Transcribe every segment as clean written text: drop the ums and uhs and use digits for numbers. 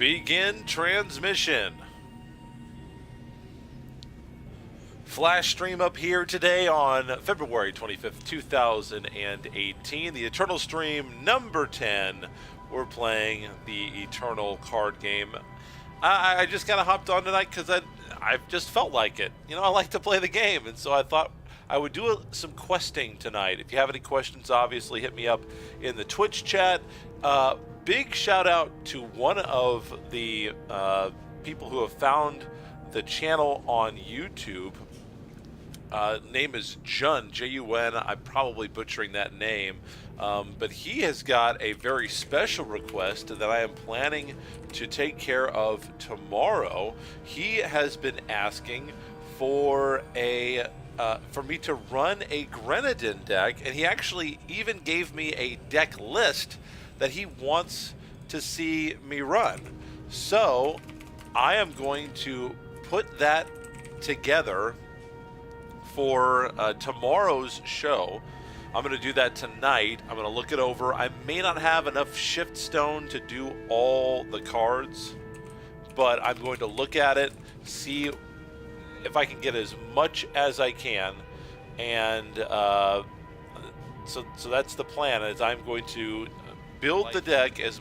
Begin transmission. Flash stream up here today on February 25th, 2018. The Eternal Stream number 10. We're playing the Eternal card game. I just kind of hopped on tonight because I just felt like it. You know, I like to play the game, and so I thought I would do some questing tonight. If you have any questions, obviously hit me up in the Twitch chat. Big shout out to one of the people who have found the channel on YouTube. Name is Jun, J-U-N. I'm probably butchering that name. But he has got a very special request that I am planning to take care of tomorrow. He has been asking for for me to run a Grenadin deck, and he actually even gave me a deck list that he wants to see me run. So I am going to put that together for tomorrow's show. I'm going to do that tonight. I'm going to look it over. I may not have enough shift stone to do all the cards, but I'm going to look at it, see if I can get as much as I can, and so that's the plan. Is I'm going to build the deck as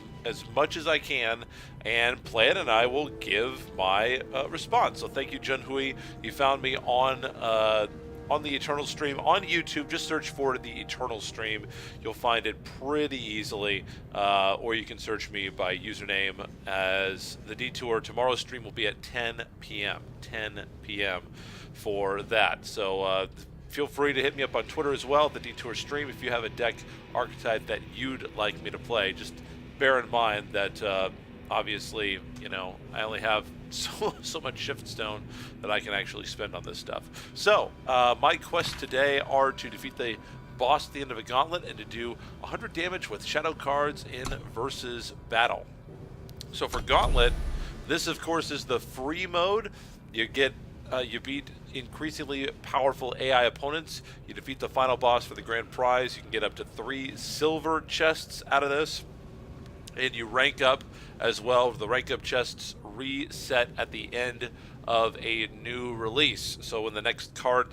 much as I can and play it, and I will give my response. So thank you, Jun Hui. You found me on the Eternal Stream on YouTube. Just search for the Eternal Stream. You'll find it pretty easily, or you can search me by username as The Detour. Tomorrow's stream will be at 10 p.m. 10 p.m. for that. So feel free to hit me up on Twitter as well, The Detour Stream, if you have a deck archetype that you'd like me to play. Just bear in mind that obviously, you know, I only have so much shift stone that I can actually spend on this stuff. So my quests today are to defeat the boss at the end of a gauntlet and to do 100 damage with shadow cards in versus battle. So for gauntlet, this of course is the free mode. You get you beat increasingly powerful AI opponents. You defeat the final boss for the grand prize. You can get up to 3 silver chests out of this, and you rank up as well. The rank up chests reset at the end of a new release. So when the next card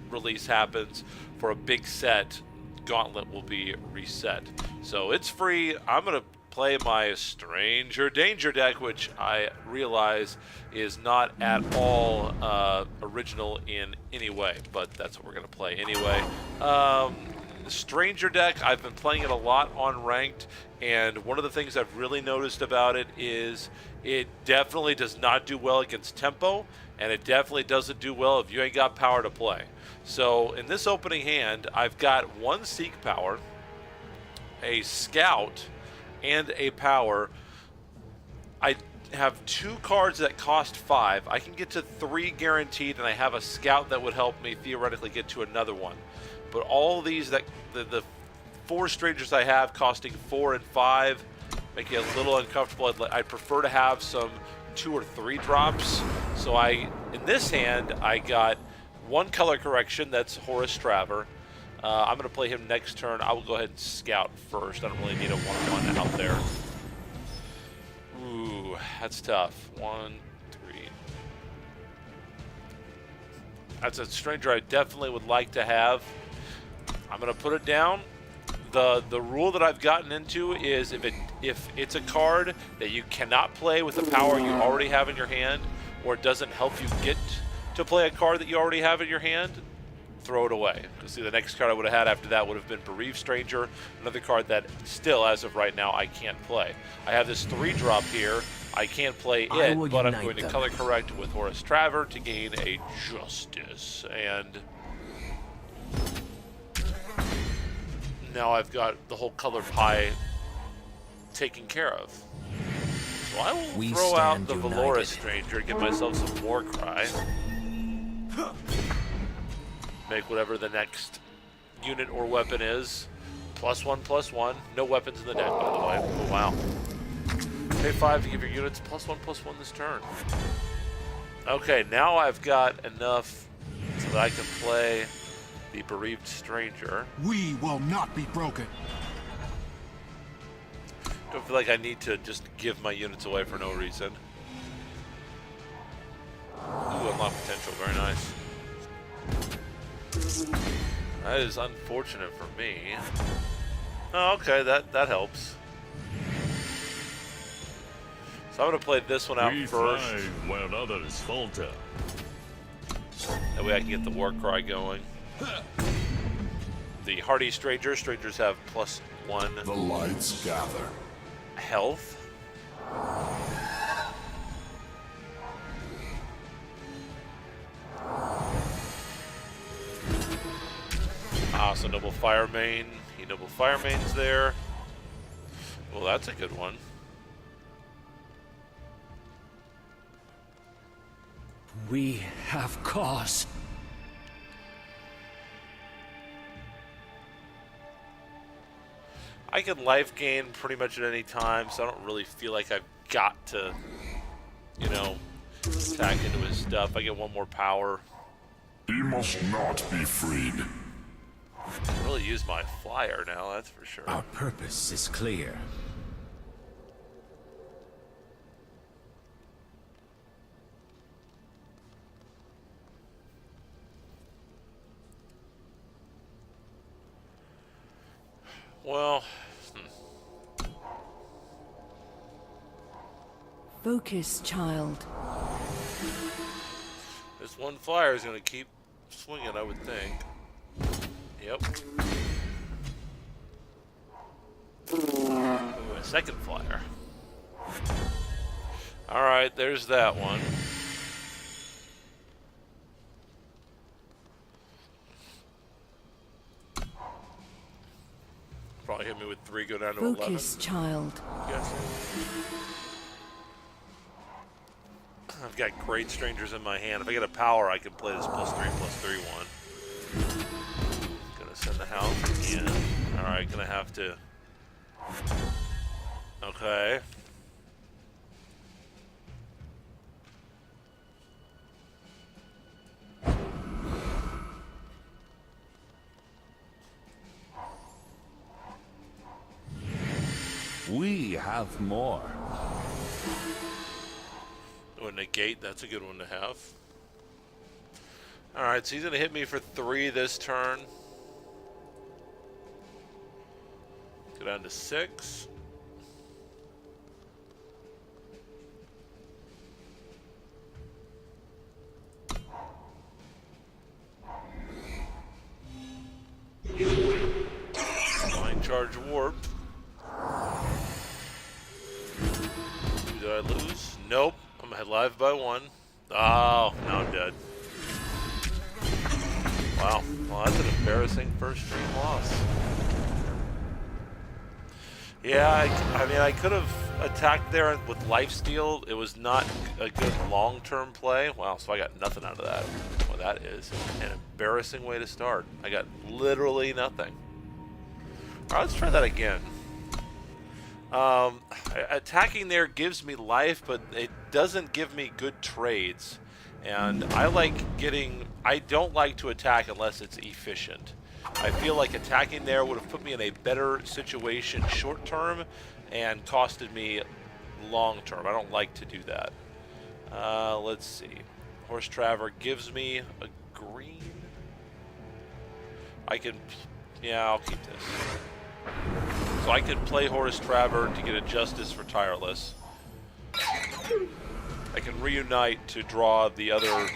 release happens for a big set, Gauntlet will be reset. So it's free. I'm going to play my Stranger Danger deck, which I realize is not at all original in any way, but that's what we're going to play anyway. The Stranger deck, I've been playing it a lot on Ranked, and one of the things I've really noticed about it is it definitely does not do well against tempo, and it definitely doesn't do well if you ain't got power to play. So in this opening hand, I've got 1 Seek power, a Scout, and a power. I have 2 cards that cost 5. I can get to 3 guaranteed, and I have a Scout that would help me theoretically get to another one. But all these, that the 4 strangers I have costing 4 and 5 make it a little uncomfortable. I'd prefer to have some 2 or 3 drops. So in this hand, I got 1 color correction. That's Horus Traver. I'm going to play him next turn. I will go ahead and Scout first. I don't really need a 1-1 out there. Ooh, that's tough. 1, 3. That's a stranger I definitely would like to have. I'm going to put it down. The rule that I've gotten into is if it's a card that you cannot play with the power you already have in your hand, or it doesn't help you get to play a card that you already have in your hand, throw it away. Because see, the next card I would have had after that would have been Bereaved Stranger, another card that still, as of right now, I can't play. I have this 3-drop here. I can't play it, but I'm going to color correct with Horus Traver to gain a Justice. And now I've got the whole color pie taken care of. So I will throw out the Valora Stranger, give myself some Warcry. Make whatever the next unit or weapon is. +1/+1. No weapons in the deck, by the way. Oh, wow. Pay 5 to give your units +1/+1 this turn. Okay, now I've got enough so that I can play the Bereaved Stranger. We will not be broken. Go feel like I need to just give my units away for no reason. Ooh, unlock potential. Very nice. That is unfortunate for me. Oh, okay, that helps. So I'm gonna play this one out first. When others falter. That way I can get the war cry going. The hardy strangers. Strangers have +1. The lights gather. Health. Ah, so Noble Fire Main. Noble Fire Main's there. Well, that's a good one. We have cause. I can life gain pretty much at any time, so I don't really feel like I've got to, you know, attack into his stuff. I get 1 more power. He must not be freed. I can really use my flyer now, that's for sure. Our purpose is clear. Well, Focus, child. this one flyer is going to keep swinging, I would think. Yep. Ooh, a second flyer. Alright, there's that one. Probably hit me with 3, go down to 11. Focus, child. Yes. I've got great strangers in my hand. If I get a power, I can play this +3/+3 one. Gonna send the house again. Alright, gonna have to. Okay. We have more. Oh, negate, that's a good one to have. Alright, so he's gonna hit me for 3 this turn. Go down to 6. Mind charge warp. Did I lose? Nope. I'm alive by 1. Oh, now I'm dead. Wow. Well, that's an embarrassing first stream loss. Yeah, I mean, I could have attacked there with lifesteal. It was not a good long-term play. Wow, so I got nothing out of that. Well, that is an embarrassing way to start. I got literally nothing. All right, let's try that again. Attacking there gives me life, but it doesn't give me good trades. And I don't like to attack unless it's efficient. I feel like attacking there would have put me in a better situation short term and costed me long term. I don't like to do that. Let's see. Horse Traver gives me a green. I'll keep this. So I could play Horus Traver to get a Justice for Tireless. I can reunite to draw the other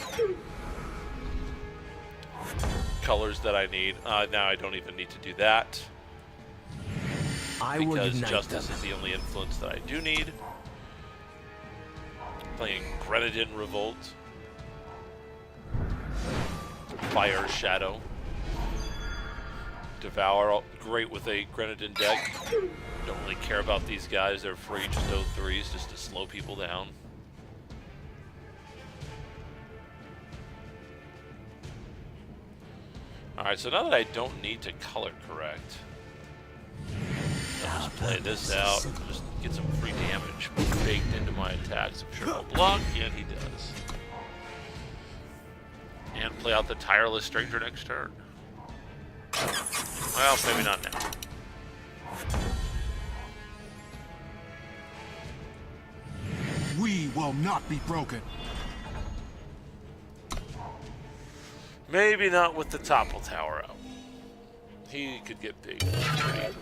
colors that I need. Now I don't even need to do that. Because Justice is the only influence that I do need. Playing Grenadin Revolt. Fire Shadow. Devour, great with a Grenadin deck. Don't really care about these guys, they're free, just O3s just to slow people down. Alright, so now that I don't need to color correct, I'll just play this out, just get some free damage baked into my attacks. I'm sure he'll block, and he does. And play out the Tireless Stranger next turn. Well, maybe not now. will not be broken. Maybe not with the topple tower out. He could get big pretty quick.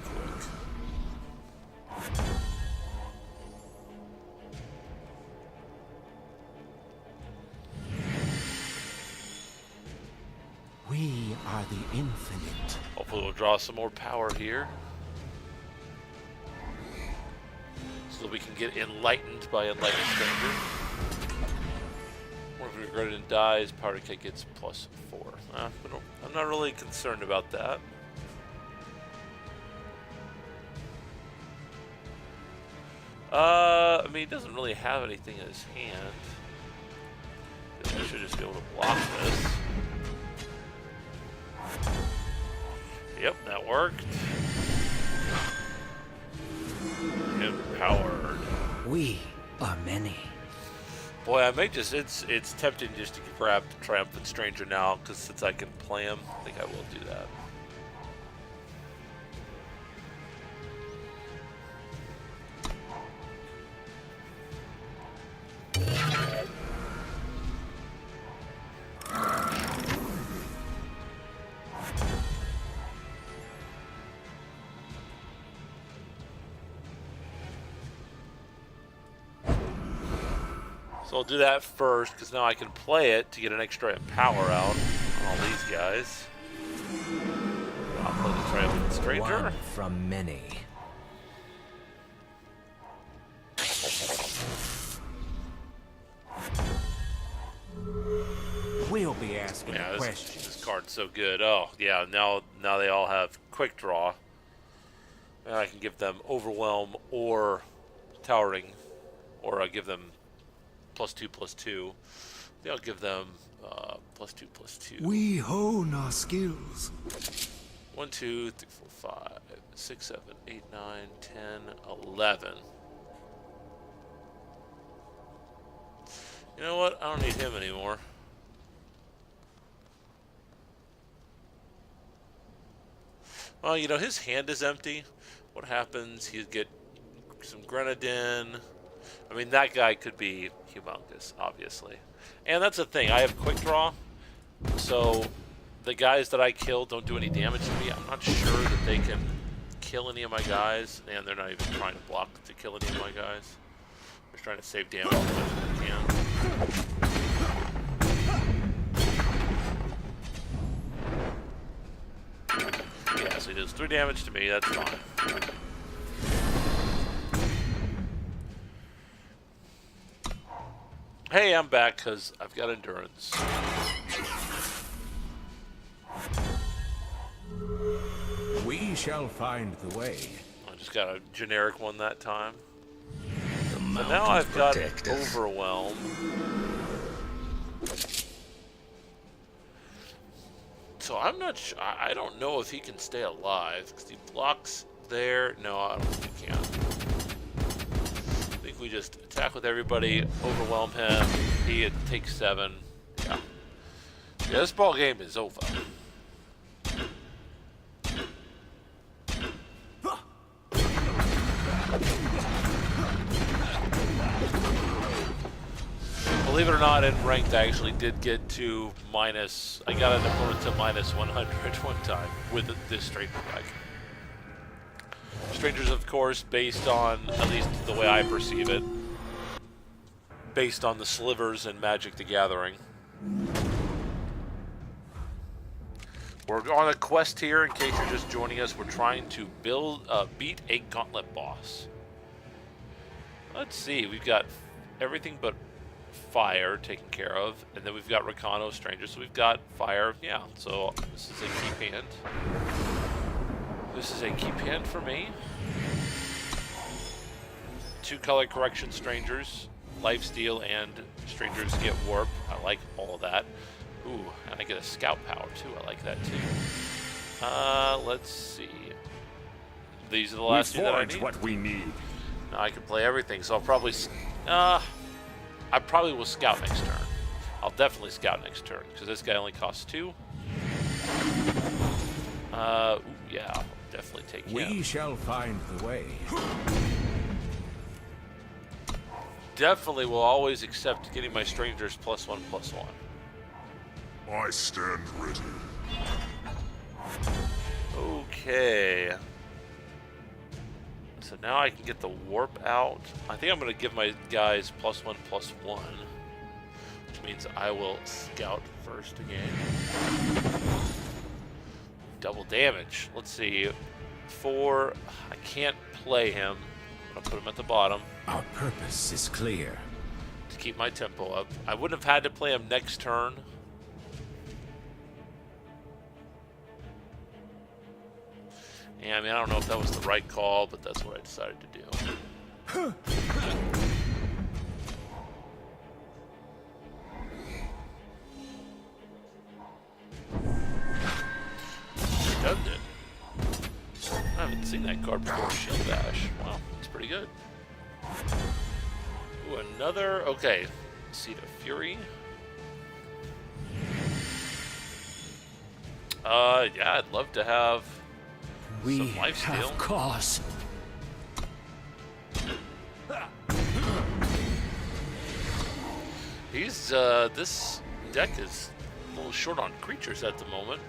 We are the infinite. Hopefully we'll draw some more power here. So that we can get enlightened by Enlightened Stranger. Or if regretted and dies, Powder Keg gets +4. I'm not really concerned about that. I mean, he doesn't really have anything in his hand. I should just be able to block this. Yep, that worked. Empowered. We are many. Boy, I may just, it's tempting just to grab Triumphant Stranger now, because since I can play him, I think I will do that. So I'll do that first, because now I can play it to get an extra power out on all these guys. I'll play the Triumphant Stranger. One from many. We'll be asking questions. This card's so good. Oh, yeah, now they all have Quick Draw. And I can give them Overwhelm or Towering, or I give them +2/+2. Then I'll give them +2/+2. We hone our skills. 1, 2, 3, 4, 5, 6, 7, 8, 9, 10, 11. You know what? I don't need him anymore. Well, you know, his hand is empty. What happens? He'd get some Grenadin. I mean, that guy could be humongous, obviously. And that's the thing. I have Quick Draw. So the guys that I kill don't do any damage to me. I'm not sure that they can kill any of my guys. And they're not even trying to block to kill any of my guys. They're just trying to save damage as much as they can. Yeah, so he does 3 damage to me. That's fine. Hey, I'm back because I've got endurance. We shall find the way. I just got a generic one that time. The So mountains now I've got protect us. Overwhelm. So I'm not sure. I don't know if he can stay alive because he blocks there. No, I don't think he can. I think we just attack with everybody, overwhelm him. He takes 7. Yeah. Yeah, this ball game is over. Believe it or not, in ranked, I actually did get to minus. I got an opponent to -100 one time with this Stranger deck. Strangers, of course, based on, at least the way I perceive it, based on the slivers in Magic the Gathering. We're on a quest here, in case you're just joining us. We're trying to beat a gauntlet boss. Let's see, we've got everything but fire taken care of, and then we've got Rakano Stranger, so we've got fire. Yeah, so this is a keep hand. This is a keep hand for me. 2 color correction Strangers, Lifesteal, and Strangers get warp. I like all of that. Ooh, and I get a scout power too. I like that too. Let's see. These are the last 2 that I need. What we need. Now I can play everything, so I'll probably I probably will scout next turn. I'll definitely scout next turn because this guy only costs 2. Ooh, yeah, I'll definitely take him. We shall find the way. definitely will always accept getting my strangers +1/+1. I stand ready. Okay. So now I can get the warp out. I think I'm going to give my guys +1/+1, which means I will scout first again. Double damage. Let's see. 4. I can't play him. I'm going to put him at the bottom Our purpose is clear. to keep my tempo up. I wouldn't have had to play him next turn. Yeah, I mean, I don't know if that was the right call, but that's what I decided to do. Done it. I haven't seen that card before. Shield Bash. Wow, that's pretty good. Ooh, another. Okay. Seed of Fury. Yeah, I'd love to have We some lifesteal. have cause. He's, this deck is a little short on creatures at the moment.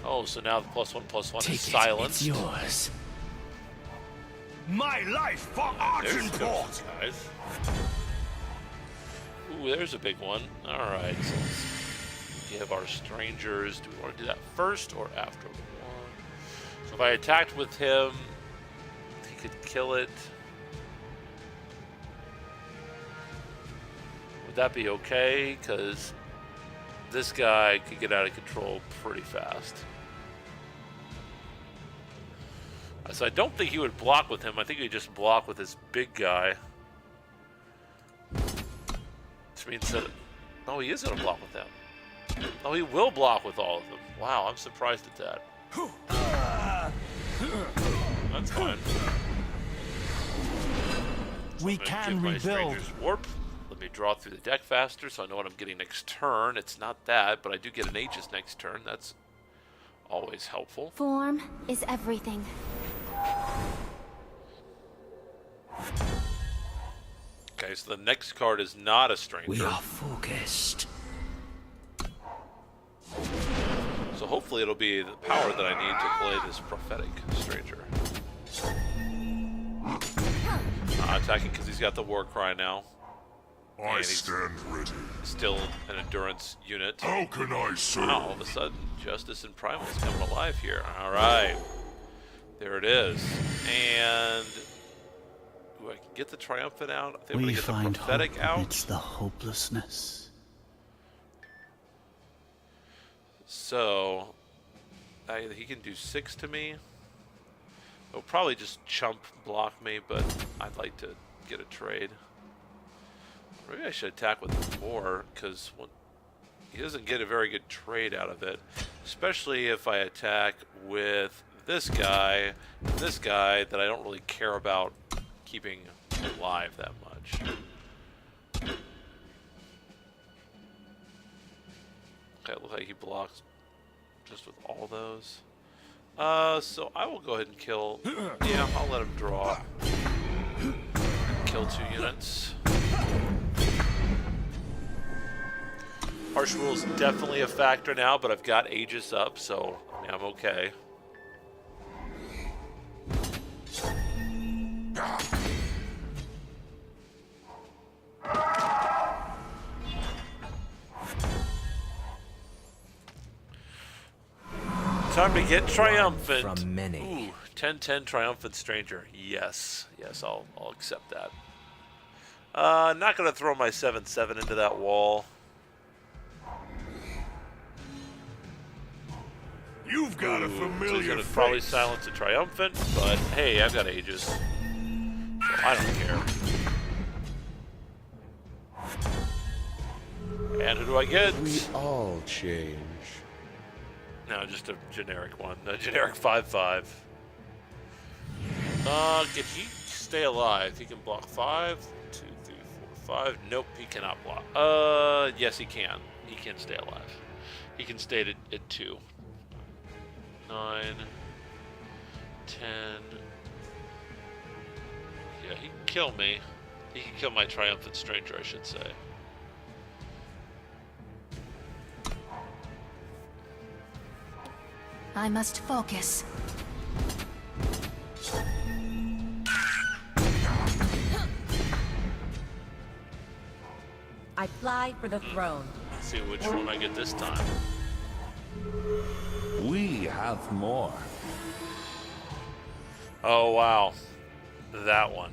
Oh, so now the +1/+1 Take is it. silenced. It's yours. My life for There's Argenport! those guys. Ooh, there's a big one. Alright, so let's give our strangers. Do we want to do that first or after the war? So if I attacked with him, he could kill it. Would that be okay? Because this guy could get out of control pretty fast. So I don't think he would block with him. I think he'd just block with his big guy. Which means that... Oh, he is going to block with them. Oh, he will block with all of them. Wow, I'm surprised at that. That's fine. We I'm gonna can give my rebuild. strangers warp. Let me draw through the deck faster so I know what I'm getting next turn. It's not that, but I do get an Aegis next turn. That's always helpful. Form is everything. Okay, so the next card is not a stranger. We are focused. So hopefully it'll be the power that I need to play this prophetic stranger. Attacking because he's got the war cry now. I he's stand ready. Still an endurance unit. How can I serve? Wow, all of a sudden, Justice and Primal is coming alive here. Alright. There it is. And... Ooh, I can get the Triumphant out. I think I'm We going to get the find Prophetic hope out. amidst the hopelessness. So... he can do 6 to me. He'll probably just chump block me, but I'd like to get a trade. Maybe I should attack with more, because he doesn't get a very good trade out of it. Especially if I attack with this guy that I don't really care about keeping alive that much. Okay, it looks like he blocks just with all those. So I will go ahead and kill... Yeah, I'll let him draw. Kill 2 units. Harsh Rule is definitely a factor now, but I've got Aegis up, so I mean, I'm okay. Time to get triumphant. From many. Ooh, 10-10 triumphant stranger. Yes, yes, I'll accept that. Not gonna throw my 7/7 into that wall. You've got a So he's familiar gonna probably face. silence a triumphant, but hey, I've got Aegis, so I don't care. And who do I get? We all change. No, just a generic one. A generic 5/5. Can he stay alive? He can block 5, 2, 3, 4, 5. Nope, he cannot block. Yes, he can. He can stay alive. He can stay at 2. 9, 10. Yeah, he can kill me. He can kill my triumphant stranger, I should say. I must focus. I fly for the throne. Let's see which one I get this time. We have more. Oh, wow. That one.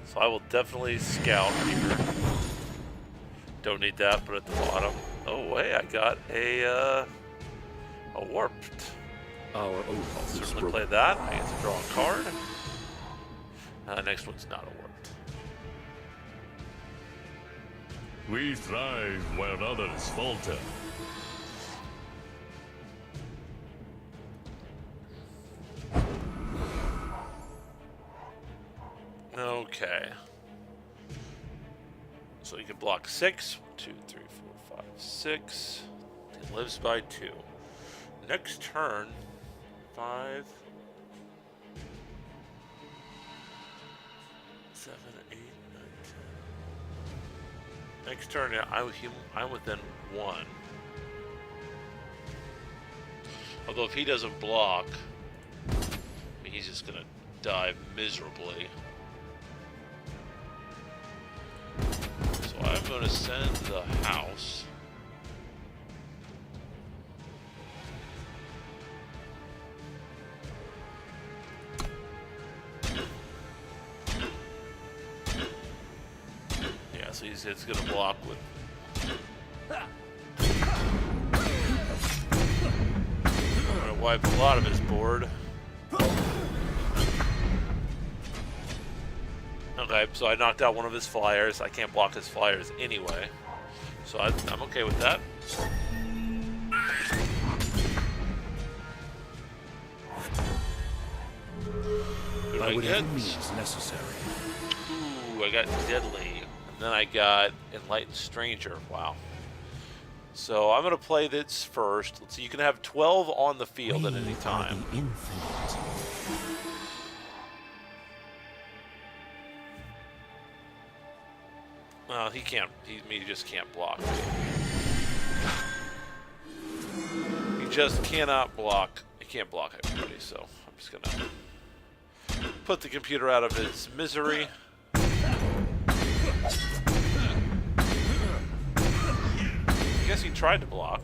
So I will definitely scout here. Don't need that, but at the bottom. Oh, hey, I got a warped. Our oath I'll is certainly broken. play that. I get to draw a card. Next one's not a warped. We thrive where others falter. Okay. So you can block 6. 1, 2, 3, 4, 5, 6. It lives by 2. Next turn, 5, 7, 8, 9, 10. Next turn, I'm within 1. Although if he doesn't block, I mean, he's just gonna die miserably. So I'm gonna send the house. Yeah, so it's gonna block with. I'm gonna wipe a lot of his board. Okay, so I knocked out one of his flyers. I can't block his flyers anyway. So I'm okay with that. Did I Whatever get? means necessary. Ooh, I got Deadly. And then I got Enlightened Stranger. Wow. So I'm going to play this first. Let's see, you can have 12 on the field at any time. The infinite. Well, he can't. He just can't block. He just cannot block. He can't block everybody. So I'm just gonna put the computer out of its misery. I guess he tried to block.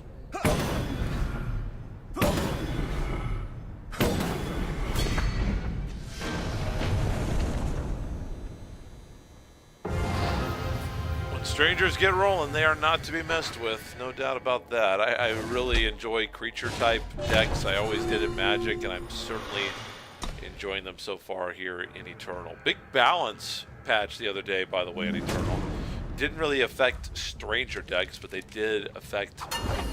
Strangers get rolling, they are not to be messed with, no doubt about that. I really enjoy creature type decks. I always did at Magic, and I'm certainly enjoying them so far here in Eternal. Big balance patch the other day, by the way, in Eternal. Didn't really affect Stranger decks, but they did affect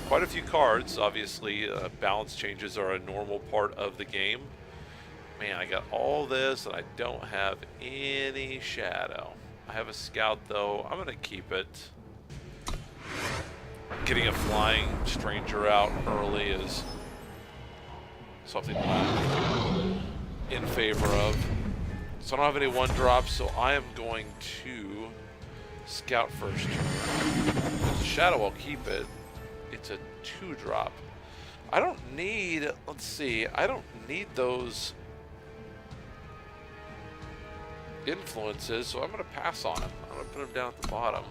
quite a few cards. Obviously, balance changes are a normal part of the game. Man, I got all this, and I don't have any shadow. I have a scout though. I'm gonna keep it. Getting a flying stranger out early is something that I'm in favor of. So I don't have any 1-drops, so I am going to scout first turn. It's a shadow, I'll keep it. It's a 2-drop. I don't need, let's see, I don't need those influences, so I'm going to pass on him. I'm going to put him down at the bottom.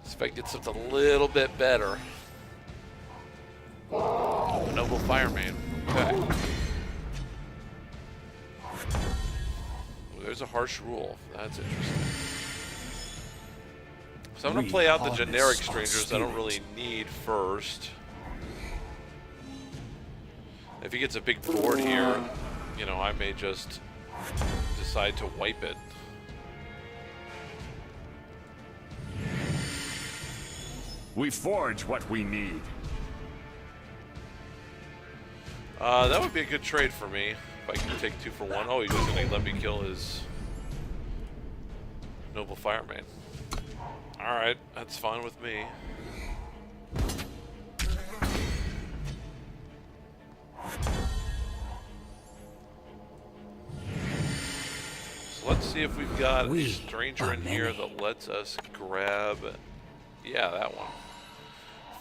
See if I can get something a little bit better. Oh, Noble Fireman. Okay. Well, there's a harsh rule. That's interesting. So I'm going to play out the generic strangers I don't really need first. If he gets a big board here, you know, I may just decide to wipe it. We forge what we need. That would be a good trade for me if I can take 2 for 1. Oh, he's just gonna let me kill his Noble Fireman. Alright, that's fine with me. So let's see if we've got a We stranger are in here many. that lets us grab. Yeah, that one.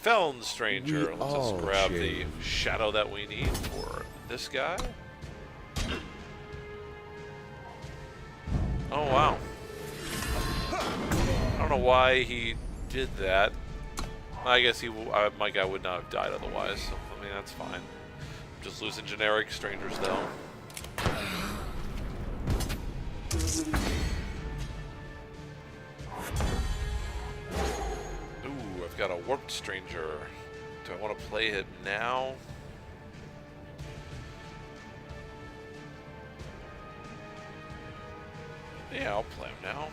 Felon stranger. We Let's all us grab the change. shadow that we need for this guy. Oh wow. I don't know why he did that. I guess my guy would not have died otherwise. So, I mean, that's fine. Just losing generic strangers though. Ooh, I've got a warped stranger. Do I want to play it now? Yeah, I'll play him now.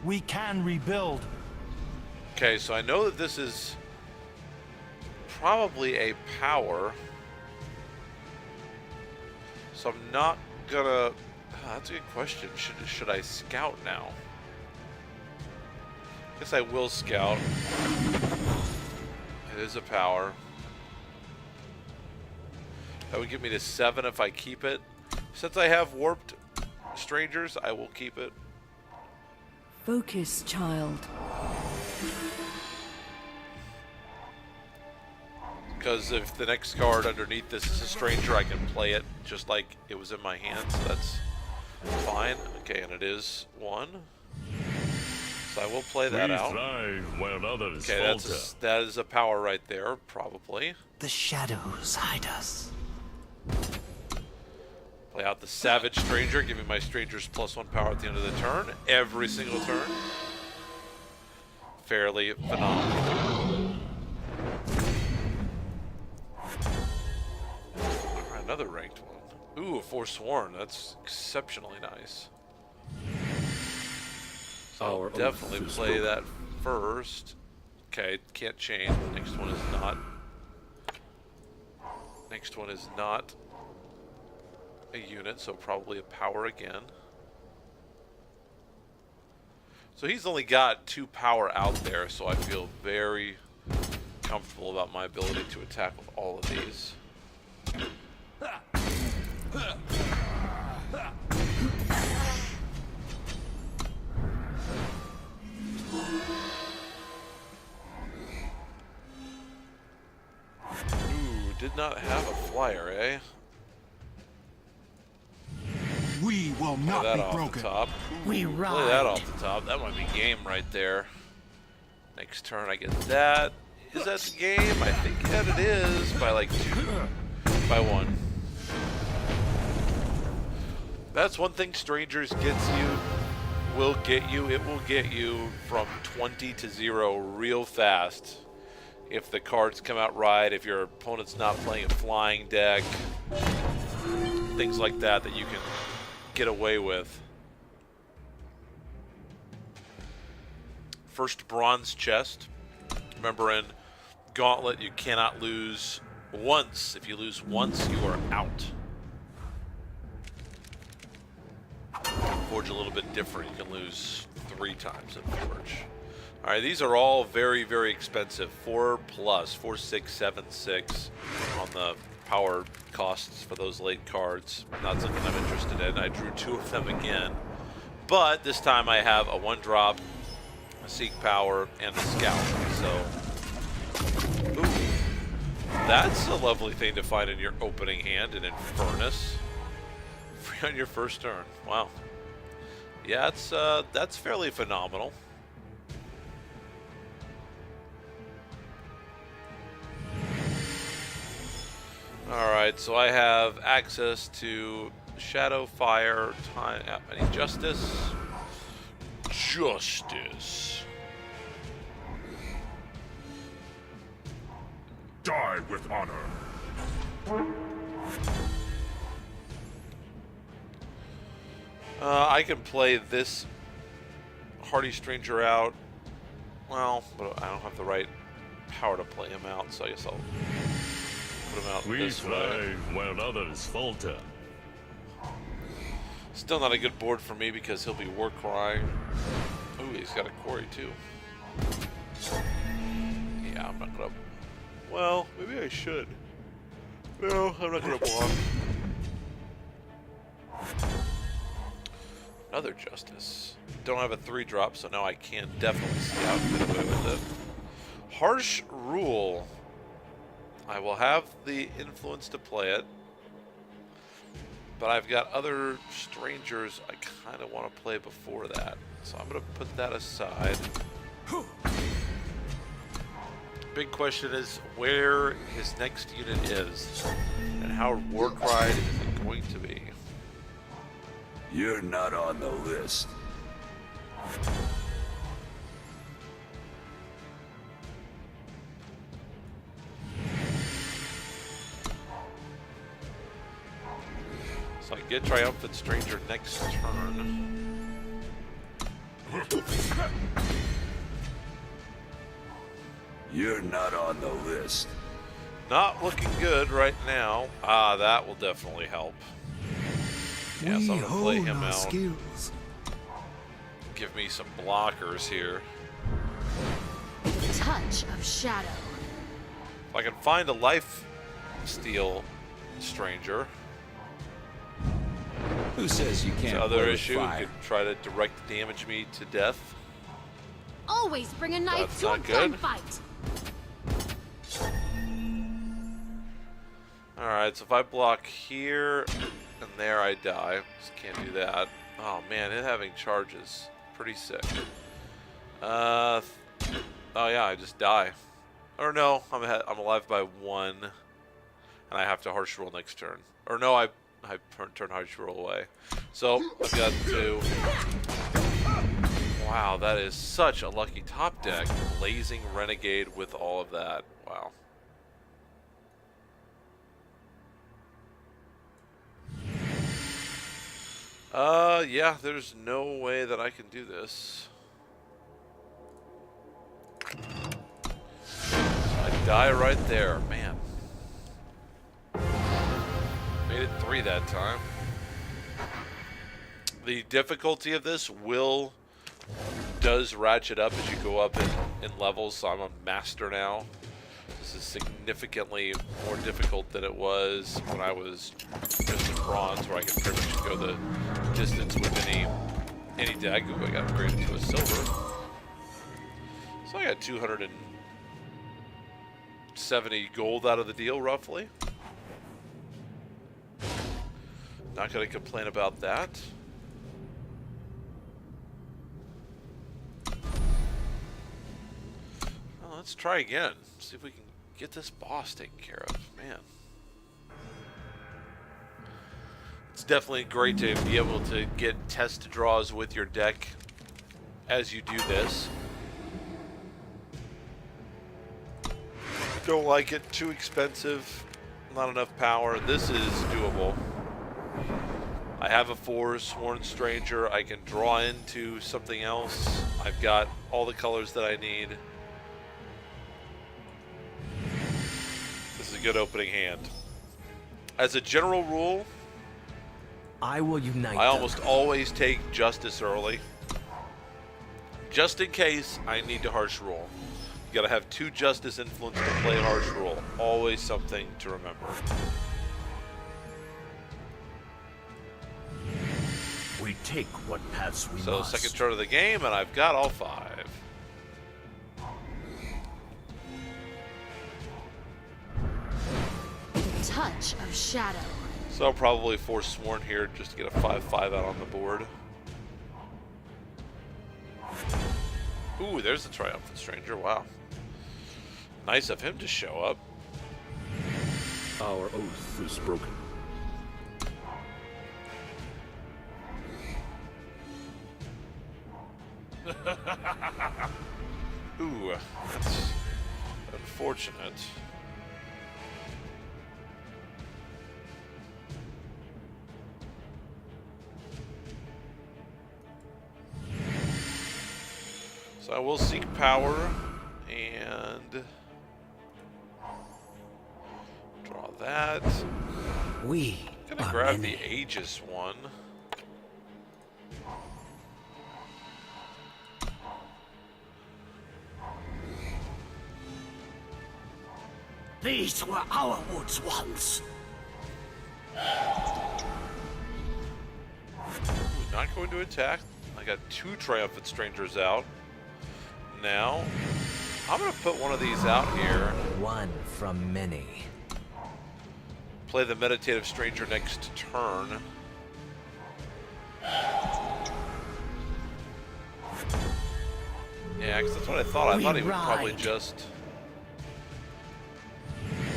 We can rebuild. Okay, so I know that this is probably a power. So I'm not gonna... that's a good question. Should I scout now? I guess I will scout. It is a power. That would get me to 7 if I keep it. Since I have warped strangers, I will keep it. Focus, child. Because if the next card underneath this is a stranger, I can play it just like it was in my hand, so that's fine. Okay, and it is 1. So I will play that We out. thrive where others Okay, falter. that is a power right there, probably. The shadows hide us. Play out the Savage Stranger, giving my strangers +1 power at the end of the turn, every single turn. Fairly phenomenal. Alright, another ranked one. Ooh, a Forsworn. That's exceptionally nice. So I'll Our oath definitely is play broken. that first. Okay, can't chain. The next one is not. Next one is not a unit, so probably a power again. So he's only got 2 power out there, so I feel very comfortable about my ability to attack with all of these. Ooh, did not have a flyer, eh? We will Play not that be off broken. the top. We Play that ride. off the top. That might be game right there. Next turn I get that. Is that the game? I think that it is by like 2. By 1. That's one thing Strangers gets you. Will get you. It will get you from 20 to 0 real fast. If the cards come out right, if your opponent's not playing a flying deck. Things like that that you can get away with. First bronze chest. Remember in Gauntlet, you cannot lose once. If you lose once, you are out. Forge a little bit different. You can lose 3 times in Forge. All right, these are all very, very expensive. 4+, 4, 6, 7, 6 on the power costs for those late cards. Not something I'm interested in. I drew 2 of them again. But this time I have a 1-drop, a Seek Power, and a Scout. So, ooh, that's a lovely thing to find in your opening hand, an Infernus. Free on your first turn. Wow. Yeah, that's fairly phenomenal. Alright, so I have access to Shadow, Fire, Time. I need Justice. Justice. Die with honor. I can play this Hardy Stranger out. Well, but I don't have the right power to play him out, so I guess I'll put him out We this way. thrive where others falter. Still not a good board for me because he'll be War Cry. Ooh, he's got a quarry too. Yeah, I'm not gonna. Well, maybe I should. No, I'm not gonna block. Another Justice. Don't have a 3-drop, so now I can definitely scout and get away with it. Harsh Rule. I will have the influence to play it. But I've got other strangers I kind of want to play before that. So I'm going to put that aside. Big question is where his next unit is. And how Warcry is it going to be. You're not on the list. So I get Triumphant Stranger next turn. You're not on the list. Not looking good right now. Ah, that will definitely help. Yeah, so I'm gonna play him out. skills. Give me some blockers here. Touch of shadow. If I can find a life steal stranger. Who says you can't The other play with issue fire? could try to direct damage me to death. Always bring a knife That's to a not good. gunfight. Alright, so if I block here and there, I die. Just can't do that. Oh man, it having charges. Pretty sick. Oh yeah, I just die. Or no, I'm alive by 1. And I have to Harsh Rule next turn. Or no, I turn Harsh Rule away. So, I've got 2. Wow, that is such a lucky top deck. Blazing Renegade with all of that. Wow. Yeah, there's no way that I can do this. I die right there, man. Made it 3 that time. The difficulty of this does ratchet up as you go up in levels, so I'm a master now. This is significantly more difficult than it was when I was just in bronze, where I can pretty much go the distance with any deck. Ooh, I got upgraded to a silver. So I got 270 gold out of the deal, roughly. Not going to complain about that. Well, let's try again. See if we can get this boss taken care of. Man. It's definitely great to be able to get test draws with your deck as you do this. Don't like it. Too expensive. Not enough power. This is doable. I have a 4 Sworn Stranger. I can draw into something else. I've got all the colors that I need. This is a good opening hand. As a general rule, I will unite I them. almost always take Justice early. Just in case I need to Harsh Rule. You gotta have 2 Justice influence to play Harsh Rule. Always something to remember. We take what paths we So must. second turn of the game, and I've got all 5. Touch of shadow. So I'll probably force Sworn here just to get a 5/5 out on the board. Ooh, there's the Triumphant Stranger. Wow. Nice of him to show up. Our oath is broken. Ooh, that's unfortunate. So I will seek power and draw that. We Gonna are grab many. the Aegis one. These were our woods once. Ooh, not going to attack. I got 2 Triumphant Strangers out. Now, I'm going to put one of these out here. One from many. Play the Meditative Stranger next turn. Yeah, because that's what I thought. I thought he would probably just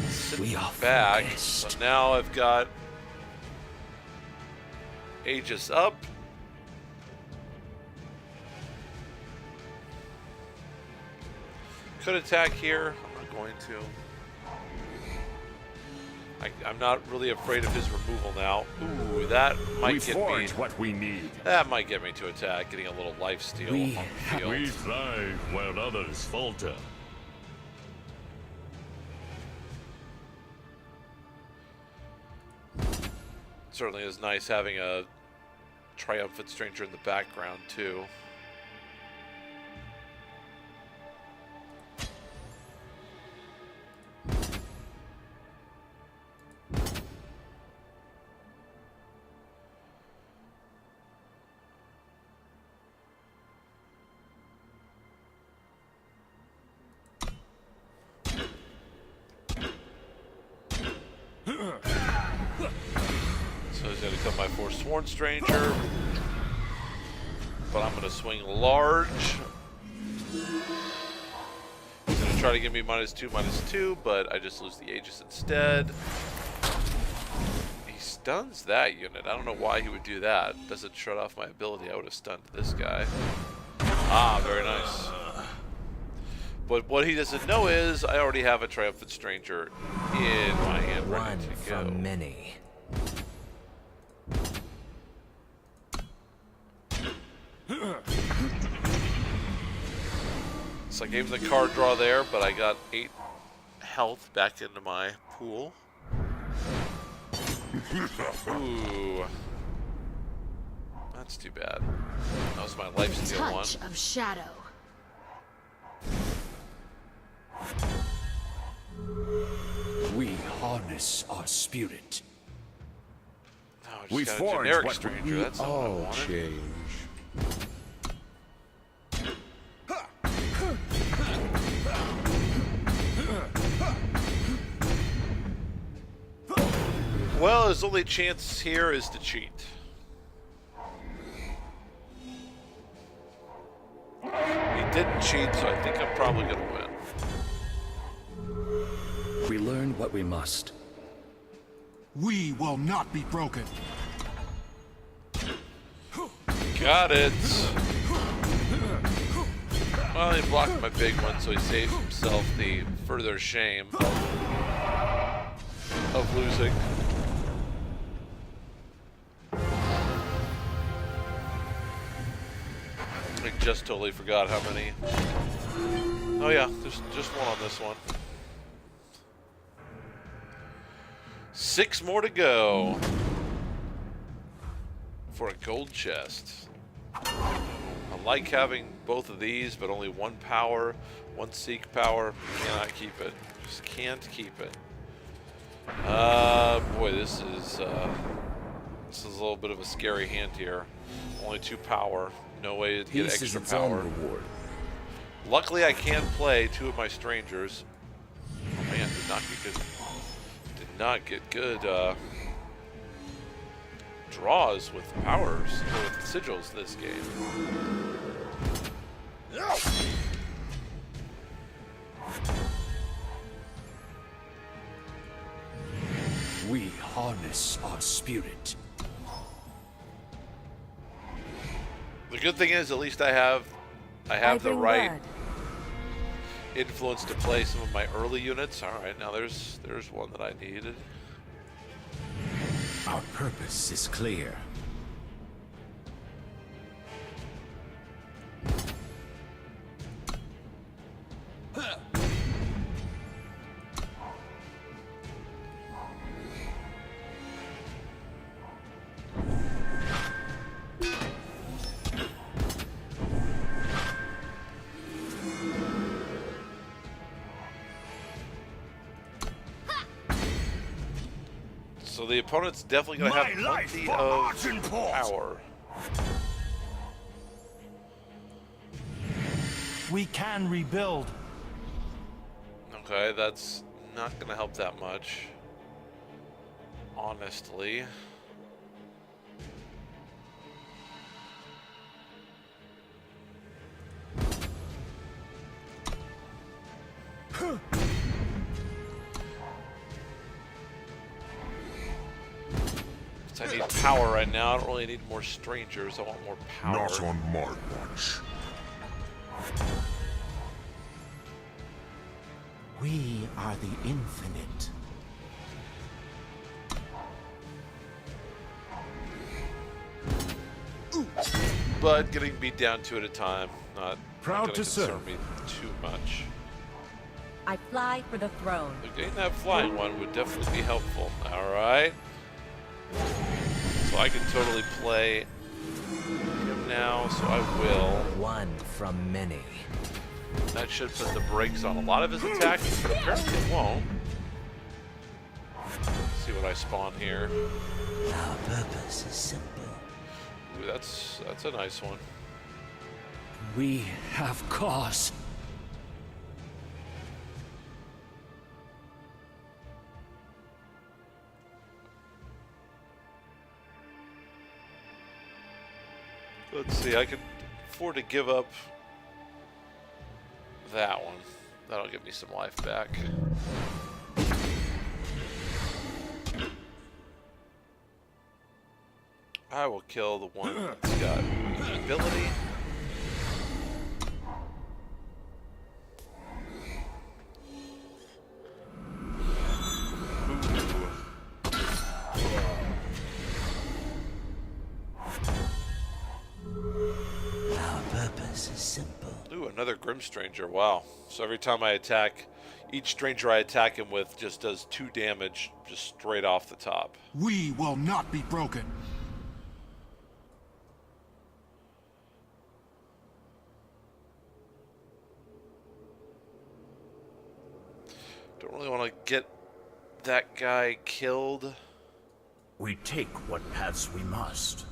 sit back. But now I've got Aegis up. Could attack here. I'm not going to. I'm not really afraid of his removal now. Ooh, that might get me. What we need. That might get me to attack, getting a little life steal on the field. We thrive where others falter. Certainly is nice having a Triumphant Stranger in the background too. So he's going to come my Forsworn Stranger, but I'm going to swing large. He's going to try to give me -2/-2, but I just lose the Aegis instead. He stuns that unit. I don't know why he would do that. Doesn't shut off my ability. I would have stunned this guy. Ah, very nice. But what he doesn't know is I already have a Triumphant Stranger in my hand ready One to go. from many. So I gave him the card draw there, but I got 8 health back into my pool. Ooh. That's too bad. That was my life steal one. Touch of shadow. We harness our spirit. No, I just We got a forge generic what stranger. we That's not what I all wanted. change. Well, his only chance here is to cheat. He didn't cheat, so I think I'm probably going to win. We learn what we must. We will not be broken. Got it. Well, he blocked my big one, so he saved himself the further shame of losing. I just totally forgot how many. Oh yeah, there's just one on this one. 6 more to go for a gold chest. I like having both of these, but only 1 power, 1 seek power. Cannot keep it. Just can't keep it. Boy, this is a little bit of a scary hand here. Only 2 power. No way to get Peace is extra its own power. reward. Luckily, I can play 2 of my strangers. Oh man, did not get good draws with powers or with sigils this game. We harness our spirit. The good thing is, at least I have the bring right word. influence to play some of my early units. All right, now there's one that I needed. Our purpose is clear. So the opponent's definitely going to have plenty of power. We can rebuild. Okay, that's not going to help that much. Honestly. I need power right now. I don't really need more strangers. I want more power. Not on my watch. We are the infinite. But getting beat down two at a time, not Proud going to to concern serve. me too much. I fly for the throne. But getting that flying one would definitely be helpful. All right. So I can totally play him now, so I will. One from many. That should put the brakes on a lot of his attacks, but apparently it won't. Let's see what I spawn here. Our purpose is simple. Ooh, that's a nice one. We have cause. Let's see, I can afford to give up that one. That'll give me some life back. I will kill the one that's got ability. Our purpose is simple. Ooh, another Grim Stranger. Wow. So every time I attack, each stranger I attack him with just does 2 damage just straight off the top. We will not be broken. Don't really want to get that guy killed. We take what paths we must.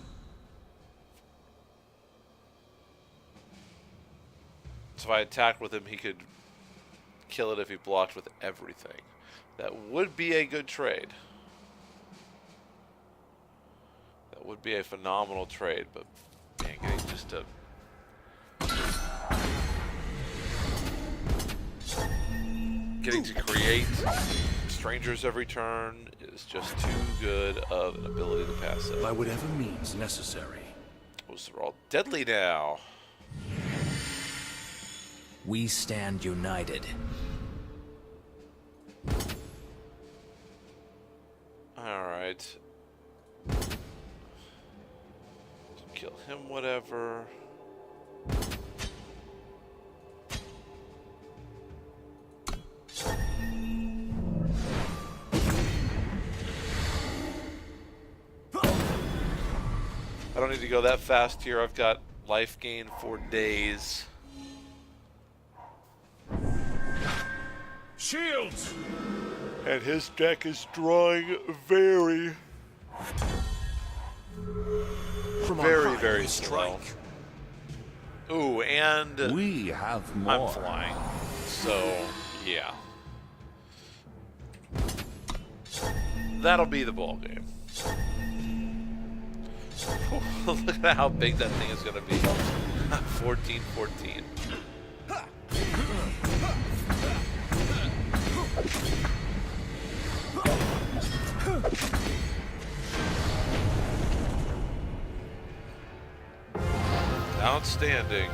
So if I attack with him, he could kill it if he blocked with everything. That would be a good trade. That would be a phenomenal trade, but man, getting just a... Getting to create strangers every turn is just too good of an ability to pass up. By whatever means necessary. Those are all deadly now. We stand united. Alright. Kill him, whatever. I don't need to go that fast here. I've got life gain for days. Shields! And his deck is drawing very slow. Ooh, and We have I'm more. flying. So, yeah. That'll be the ball game. Look at how big that thing is going to be. 14-14. Outstanding.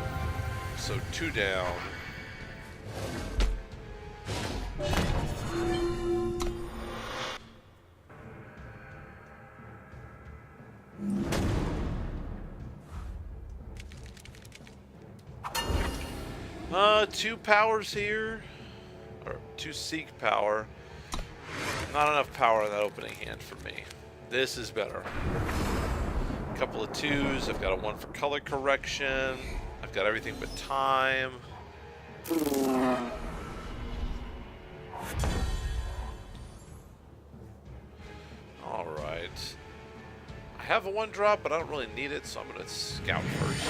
So 2 down. Two powers here, or 2 seek power. Not enough power in that opening hand for me. This is better. A couple of 2s. I've got a 1 for color correction. I've got everything but time. All right. I have a 1-drop, but I don't really need it, so I'm gonna scout first.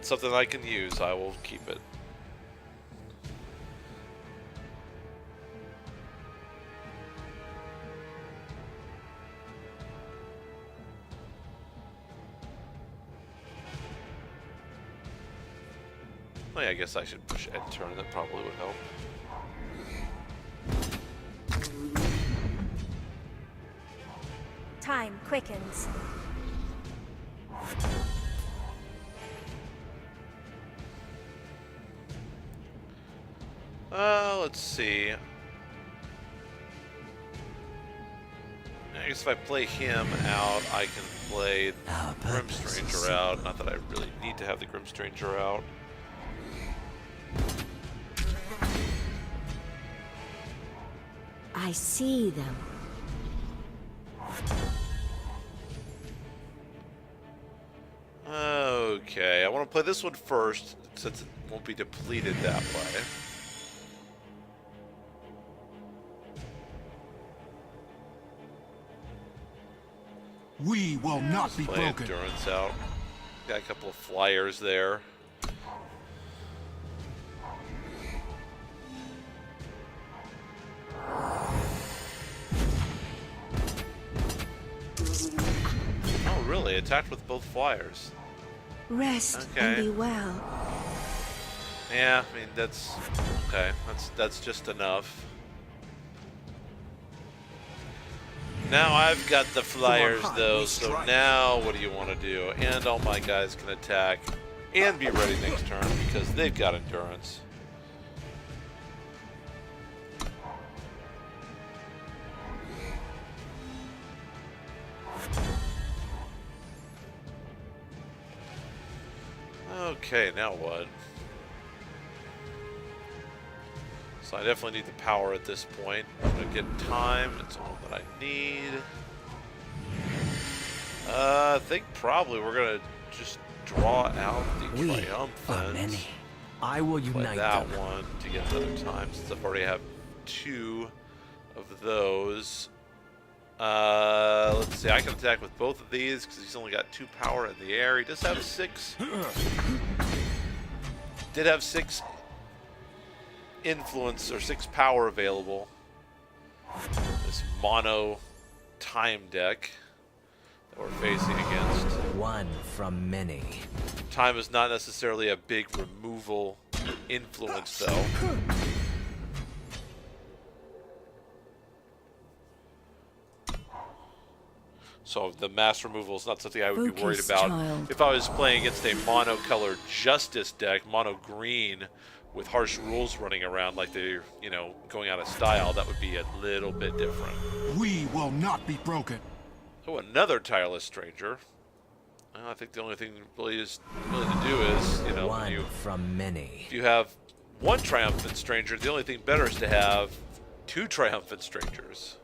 That's something I can use. I will keep it. Oh, yeah, I guess I should push end turn. That probably would help. Time quickens. Let's see. I guess if I play him out, I can play Our Grim purpose is Stranger out. Not that I really need to have the Grim Stranger out. I see them. Okay, I want to play this one first, since it won't be depleted that way. We will not be Play broken. Endurance out. Got a couple of flyers there. Oh, really? Attacked with both flyers. Rest Okay. and be well. Yeah, I mean that's okay. That's just enough. Now I've got the flyers though, so now what do you want to do? And all my guys can attack and be ready next turn because they've got endurance. Okay, now what? So I definitely need the power at this point. I'm gonna get time. It's all that I need. I think probably we're gonna just draw out the We are triumphant. many. I will Play unite that them. one to get another time since I've already have 2 of those. Let's see. I can attack with both of these because he's only got 2 power in the air. He does have 6. Did have 6 influence or 6 power available. This mono time deck that we're facing against. One from many. Time is not necessarily a big removal influence, though. So the mass removal is not something I would be worried Focus, about. child. If I was playing against a mono-color Justice deck, mono-green, with harsh rules running around like they're, you know, going out of style, that would be a little bit different. We will not be broken. Oh, another Tireless Stranger. I think the only thing really to do is, you know, when One you, from many. if you have 1 Triumphant Stranger, the only thing better is to have 2 Triumphant Strangers.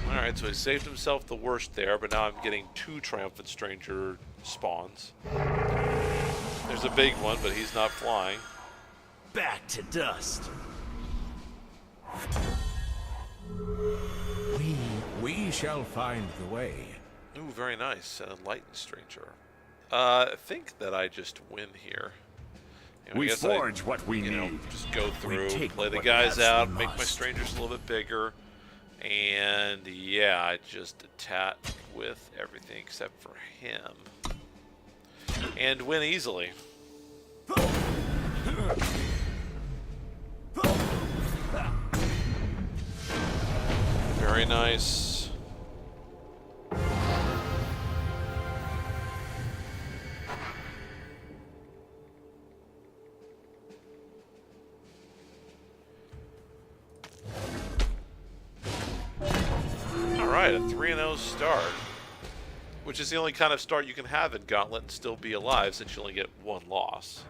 Alright, so he saved himself the worst there, but now I'm getting 2 Triumphant Stranger spawns. There's a big one, but he's not flying. Back to dust. We shall find the way. Ooh, very nice. Enlightened Stranger. I think that I just win here. You know, I We guess forge what we you know, need. just go through, take play the what guys we out, make my must. strangers a little bit bigger, and yeah, I just attack with everything except for him, and win easily. Very nice. Alright, a 3-0 start. Which is the only kind of start you can have in Gauntlet and still be alive since you only get 1 loss.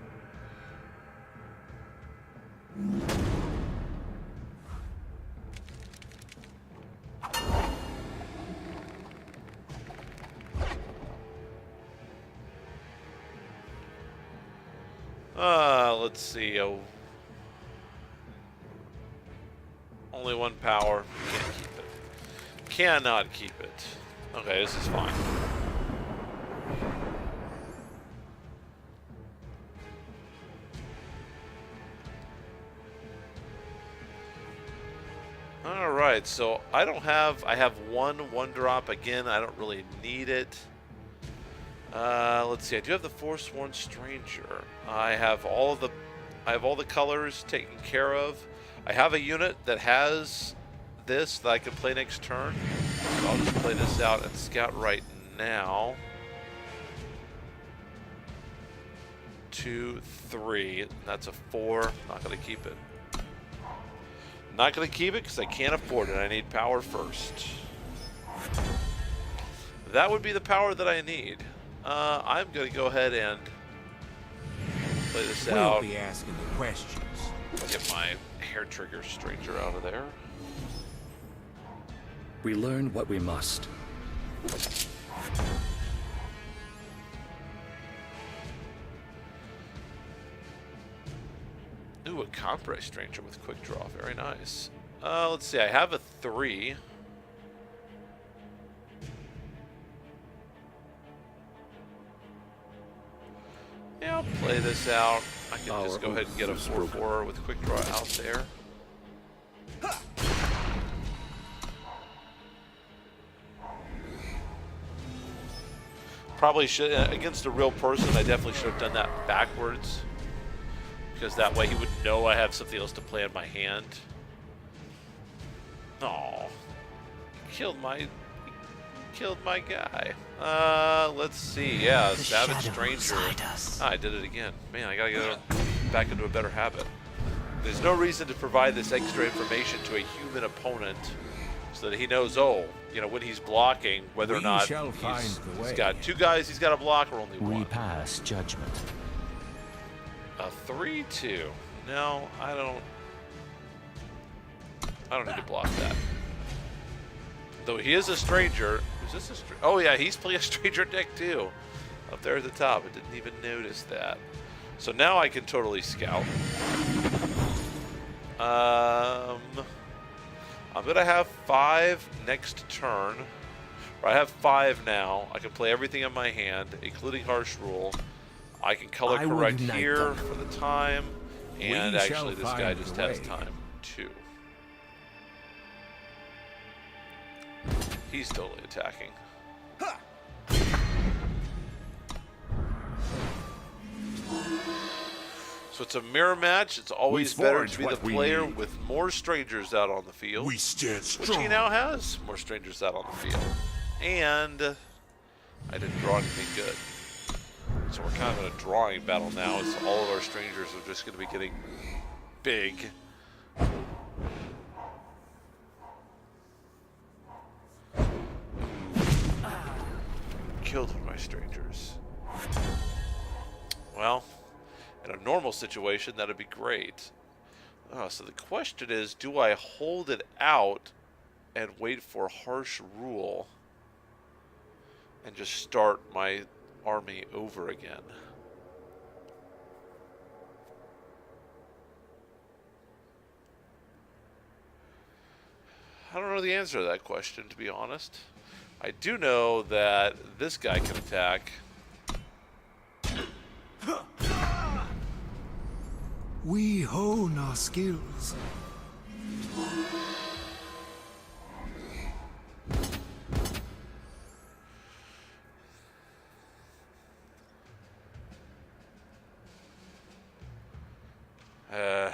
Let's see. Only 1 power. Can't keep it. Cannot keep it. Okay, this is fine. Alright, so I have one drop again. I don't really need it. Let's see, I do have the Forsworn Stranger. I have all the colors taken care of. I have a unit that has this that I can play next turn. So I'll just play this out and scout right now. 2, 3. That's a 4. Not going to keep it. Not going to keep it because I can't afford it. I need power first. That would be the power that I need. I'm going to go ahead and play this out. We'll be asking the questions. Get my Hair Trigger Stranger out of there. We learn what we must. Ooh, a Compress Stranger with Quick Draw. Very nice. Let's see. I have a 3. Yeah, I'll play this out. I can just go ahead and get a 4/4 with Quick Draw out there. Probably should, against a real person, I definitely should have done that backwards. Because that way he would know I have something else to play in my hand. Aw. Killed my guy. Let's see. Yeah, Savage Stranger. I did it again. Man, I gotta get back into a better habit. There's no reason to provide this extra information to a human opponent so that he knows, oh, you know, when he's blocking, whether or not he's got 2 guys he's got to block or only 1. We pass judgment. A 3/2. No, I don't need to block that. Though he is a stranger. Is this a stranger? Oh yeah, he's playing a stranger deck too. Up there at the top. I didn't even notice that. So now I can totally scout. I'm gonna have 5 next turn. Or I have 5 now. I can play everything in my hand, including Harsh Rule. I can color correct here for the time, and actually this guy just has time too. He's totally attacking. So it's a mirror match. It's always better to be the player with more strangers out on the field. We stand strong. Which he now has more strangers out on the field. And I didn't draw anything good. So we're kind of in a drawing battle now, as all of our strangers are just going to be getting big. Killed one of my strangers. Well, in a normal situation, that'd be great. Oh, so the question is, do I hold it out and wait for Harsh Rule and just start my army over again? I don't know the answer to that question, to be honest. I do know that this guy can attack. We hone our skills.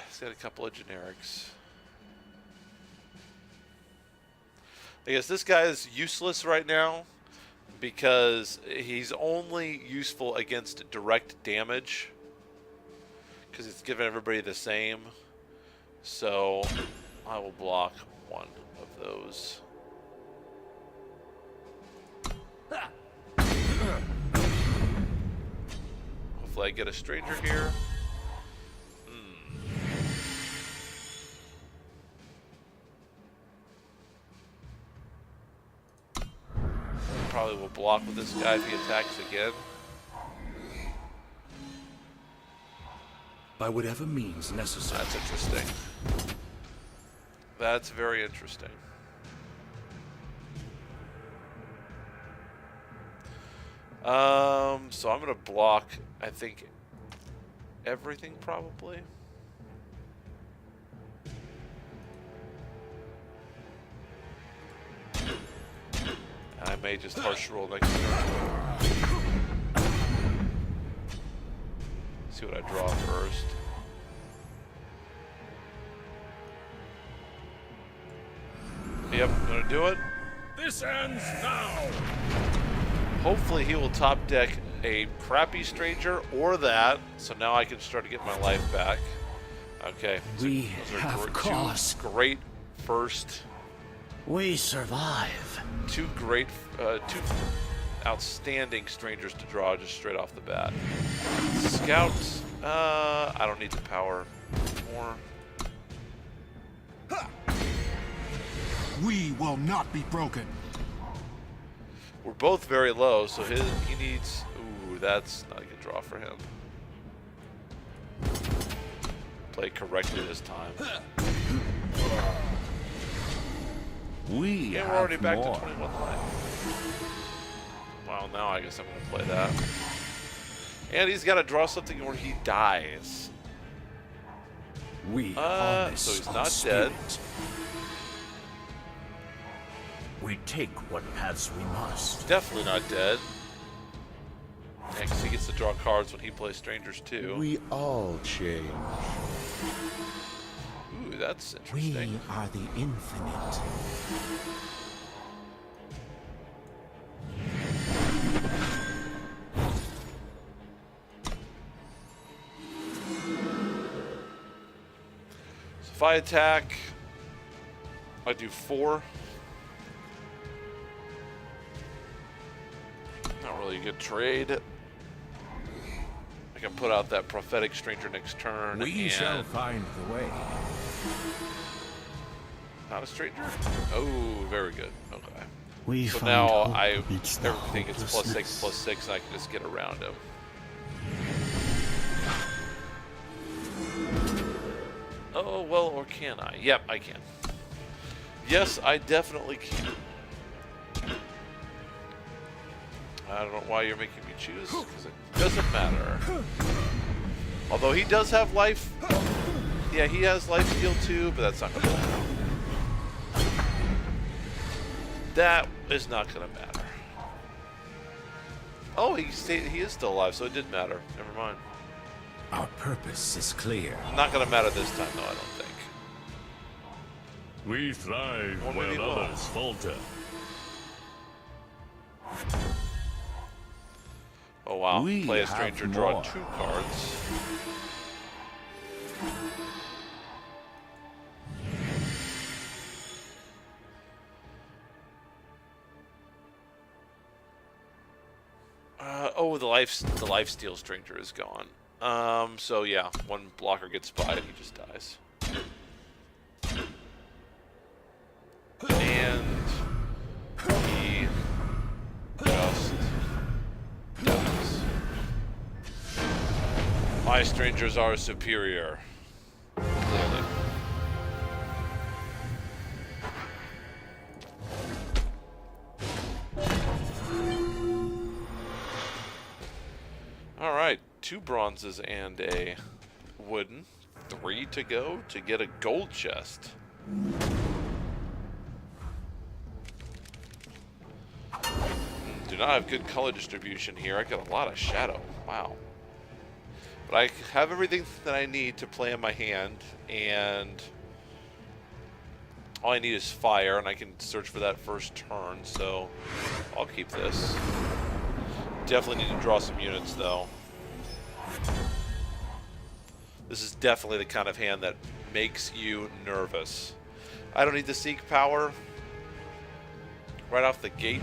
He's got a couple of generics. I guess this guy is useless right now because he's only useful against direct damage because it's giving everybody the same. So I will block one of those. Hopefully I get a stranger here. Probably will block with this guy if he attacks again. By whatever means necessary. That's interesting. That's very interesting. So I'm gonna block, I think, everything probably. I may just harsh roll next turn. See what I draw first. Yep, I'm gonna do it. This ends now. Hopefully he will top deck a crappy stranger or that, so now I can start to get my life back. Okay. We those have two cause. great first. We survive. Two outstanding strangers to draw just straight off the bat. Scouts, I don't need the power more. We will not be broken. We're both very low, so he needs. Ooh, that's not a good draw for him. Play correctly this time. We Yeah, we're already back to 21 life. Well, now I guess I'm going to play that. And he's got to draw something or he dies. We So harness he's our not spirit. dead. We take what paths we must. Definitely not dead. Yeah, 'cause he gets to draw cards when he plays strangers too. We all change. Ooh, that's We interesting. are the infinite. So if I attack, I do 4. Not really a good trade. I can put out that prophetic stranger next turn. We and shall find the way. not a stranger. Oh, very good. Okay. We So find now hope amidst the everything gets +6/+6, and I can just get around him. Oh well, or can I? Yep, I can. Yes, I definitely can. I don't know why you're making me choose, because it doesn't matter. Although he does have life. Yeah, he has life steal too, but that's not going to matter. That is not going to matter. Oh, he is still alive, so it did matter. Never mind. Our purpose is clear. Not going to matter this time, though, I don't think. We thrive Or maybe while it will. others falter. Oh, wow. We Play a have stranger, draw more. 2 cards. Oh, the life steal stranger is gone. So yeah, one blocker gets by and he just dies. And he just dies. My strangers are superior. Clearly. Alright, 2 bronzes and a wooden. 3 to go to get a gold chest. Do not have good color distribution here. I got a lot of shadow. Wow. But I have everything that I need to play in my hand, and all I need is fire, and I can search for that first turn, so I'll keep this. Definitely need to draw some units, though. This is definitely the kind of hand that makes you nervous. I don't need to seek power right off the gate.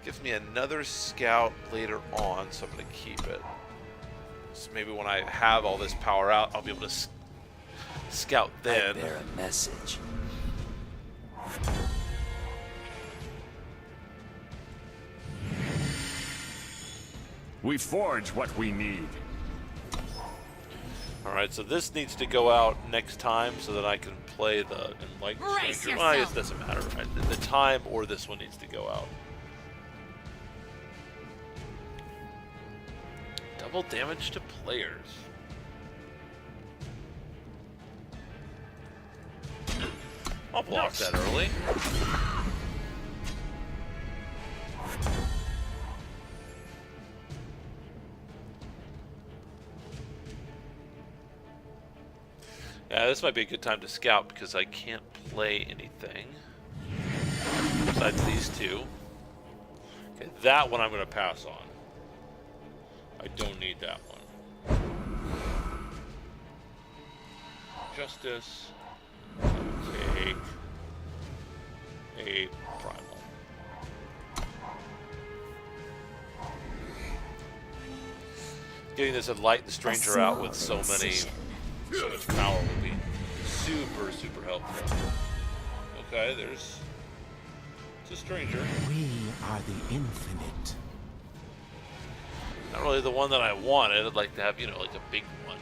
Gives me another scout later on, so I'm going to keep it. So maybe when I have all this power out, I'll be able to scout then. I bear a message. We forge what we need. Alright, so this needs to go out next time so that I can play the Enlightened Brace Stranger. Well, I guess yourself. it doesn't matter. Right? The time or this one needs to go out. Double damage to players. I'll block that early. Yeah, this might be a good time to scout because I can't play anything besides these two. Okay, that one I'm going to pass on. I don't need that one. Justice. Take a primal. Getting this Enlightened Stranger out with so much power will be super helpful. Okay, it's a stranger. We are the infinite. Not really the one that I wanted. I'd like to have, like a big one.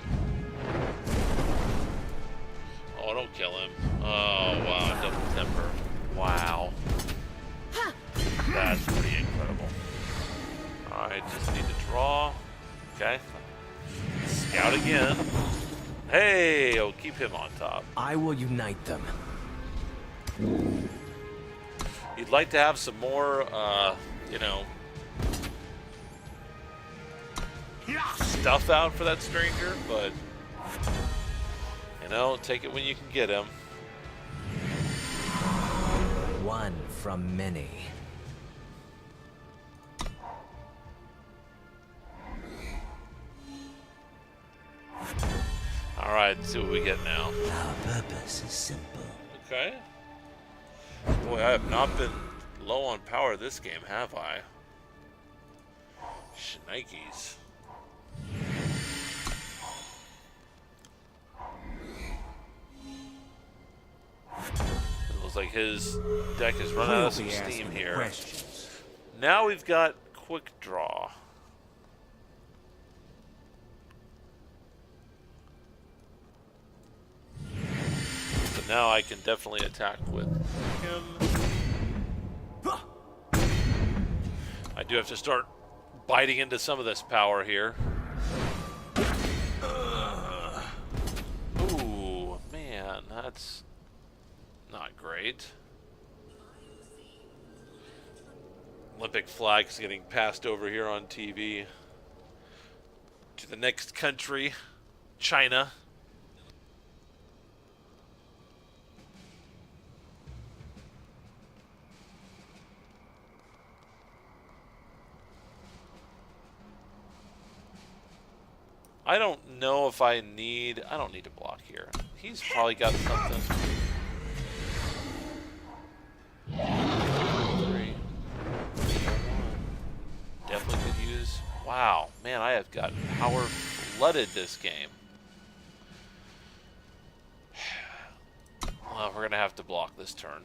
Oh, don't kill him. Oh, wow, double temper. Wow. That's pretty incredible. Alright, just need to draw. Okay. Scout again. Hey, oh, keep him on top. I will unite them. You'd like to have some more, stuff out for that stranger, but, take it when you can get him. One from many. Alright, let's see what we get now. Our purpose is simple. Okay. Boy, I have not been low on power this game, have I? Shnikes. It looks like his deck has run out of some steam here. Questions. Now we've got quick draw. So now I can definitely attack with him. I do have to start biting into some of this power here. Ooh, man, that's not great. Olympic flag's getting passed over here on TV to the next country, China. I don't know if I don't need to block here. He's probably got something. 3, 2, 1. Definitely could use. Wow, man, I have got power flooded this game. Well, we're gonna have to block this turn.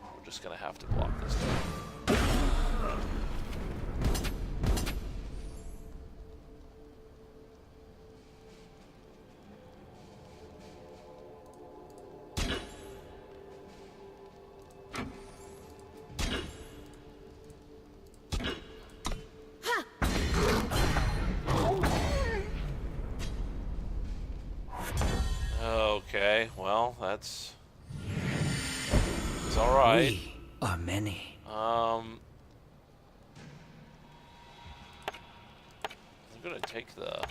We're just gonna have to block this turn. Okay, well, it's all right. We are many. I'm gonna take the.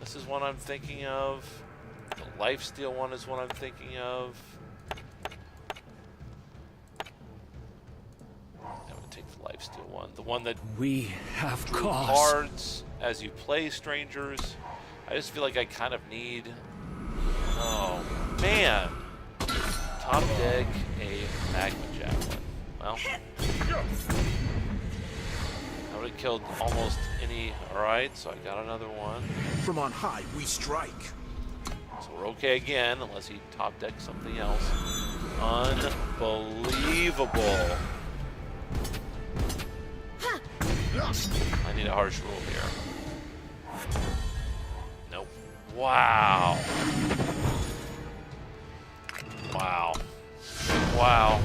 This is one I'm thinking of. The lifesteal one is one I'm thinking of. I'm gonna take the lifesteal one. The one that We have drew cause. cards as you play strangers. I just feel like I kind of need. Oh man! Top deck a magma javelin. Well, I would have killed almost any. All right, so I got another one. From on high, we strike. So we're okay again, unless he top decks something else. Unbelievable! I need a harsh rule here. Wow. Wow. Wow.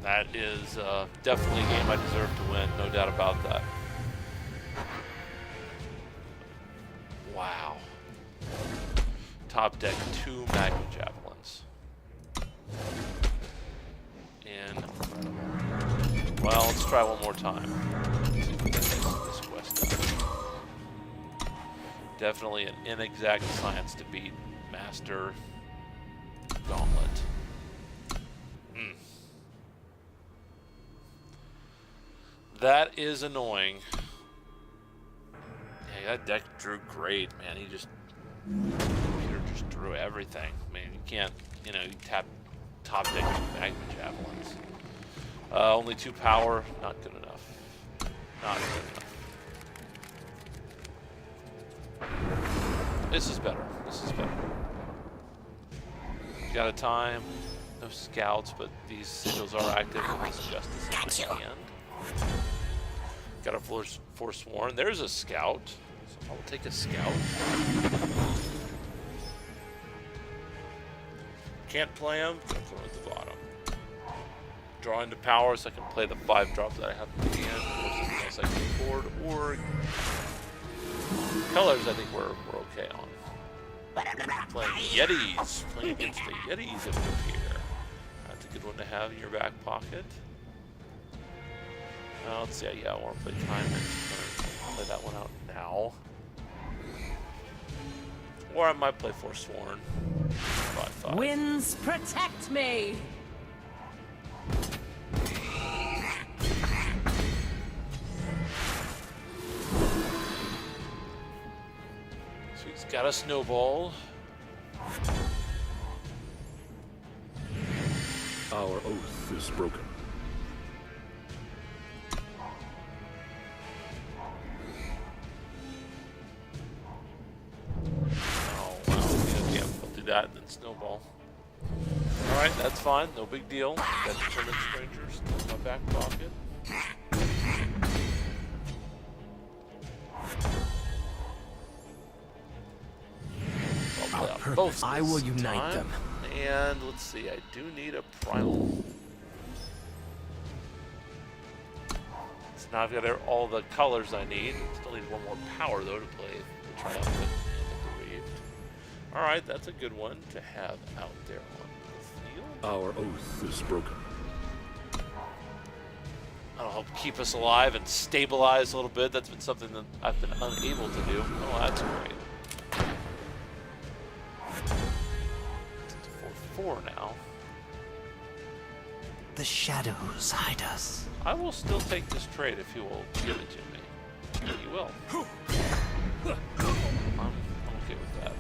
That is definitely a game I deserve to win, no doubt about that. Wow. Top deck 2 Magma Javelins. And, well, let's try one more time. See if we can get this quest done. Definitely an inexact science to beat Master Gauntlet. That is annoying. Yeah, that deck drew great, man. Peter just drew everything. I mean, you can't, you know, you tap top deck with Magma Javelins. Only 2 power, not good enough. Not good enough. This is better. This is better. Got a time. No scouts, but these sigils are active in this Justice in hand. Got a Forsworn. There's a scout. So I'll take a scout. Can't play him. Gonna put him at the bottom. Draw into power so I can play the 5 drops that I have at the end. Or something else I can afford. Or colors I think we're okay on. Playing Yetis. Playing against the Yetis that would appear. That's a good one to have in your back pocket. Let's see. Yeah, I want to play Timer. Play that one out now. Or I might play Forsworn. 5/5. Winds protect me. So he's got a snowball. Our oath is broken. Oh, wow. Yeah, we'll do that and then snowball. Alright, that's fine. No big deal. Got Determined Stranger still in my back pocket. So I'll play out both I will this unite time. them. And let's see, I do need a primal. So now I've got all the colors I need. Still need one more power though to play the Triumphant and the Bereaved. Alright, that's a good one to have out there on the field. Our oath is broken. That'll help keep us alive and stabilize a little bit. That's been something that I've been unable to do. Oh, that's great. 4/4 now. The shadows hide us. I will still take this trade if you will give it to me. And you will. I'm okay with that.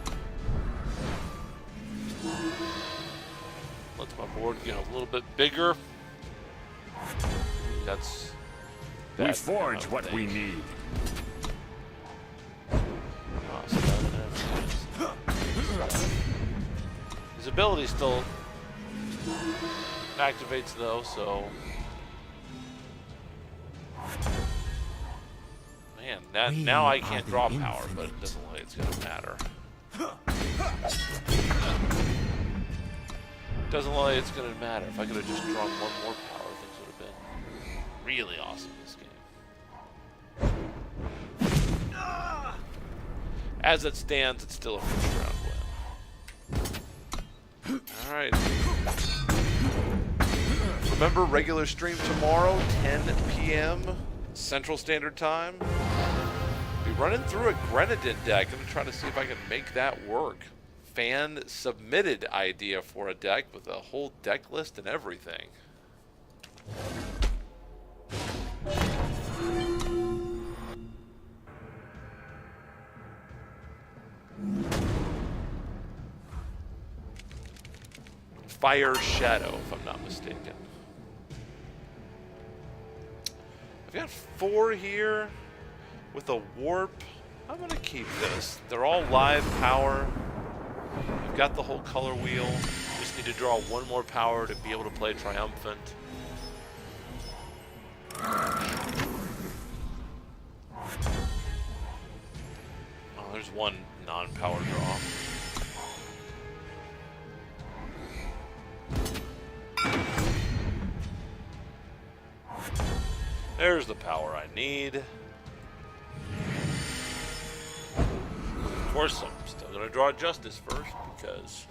Let my board get a little bit bigger. That's We forge what we need. His ability still activates though, so man, now I can't draw power, but it doesn't look like it's gonna matter. Doesn't look like it's gonna matter. If I could have just drawn one more power, things would have been really awesome this game. As it stands, it's still a first round win. Alright. Remember, regular stream tomorrow, 10 p.m. Central Standard Time. Be running through a Grenadin deck. I'm trying to see if I can make that work. Fan submitted idea for a deck with a whole deck list and everything. Fire Shadow, if I'm not mistaken. I've got 4 here with a warp. I'm gonna keep this. They're all live power. I've got the whole color wheel. Just need to draw one more power to be able to play Triumphant. Oh, there's one non-power draw. There's the power I need. Of course, I'm still going to draw Justice first because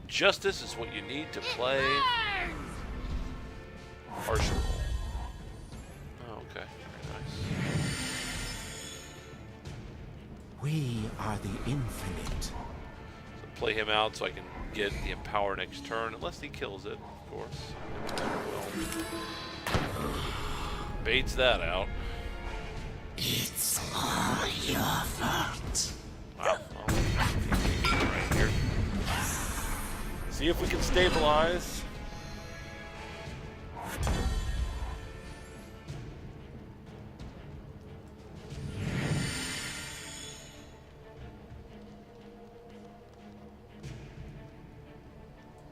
Justice is what you need to play Archer Roll. Oh, okay. Very nice. We are the infinite. So play him out so I can get the Empower next turn, unless he kills it, of course. Well, baits that out. It's all your fault. Wow. Well, right here. See if we can stabilize.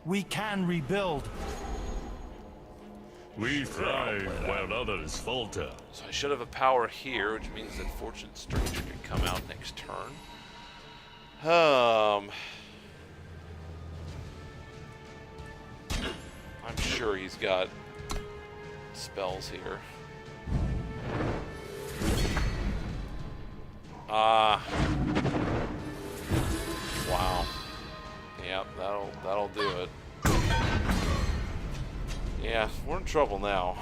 We can rebuild. We thrive while others falter. So I should have a power here, which means that Fortune Stranger can come out next turn. I'm sure he's got spells here. Wow. Yep, that'll do it. Yeah, we're in trouble now.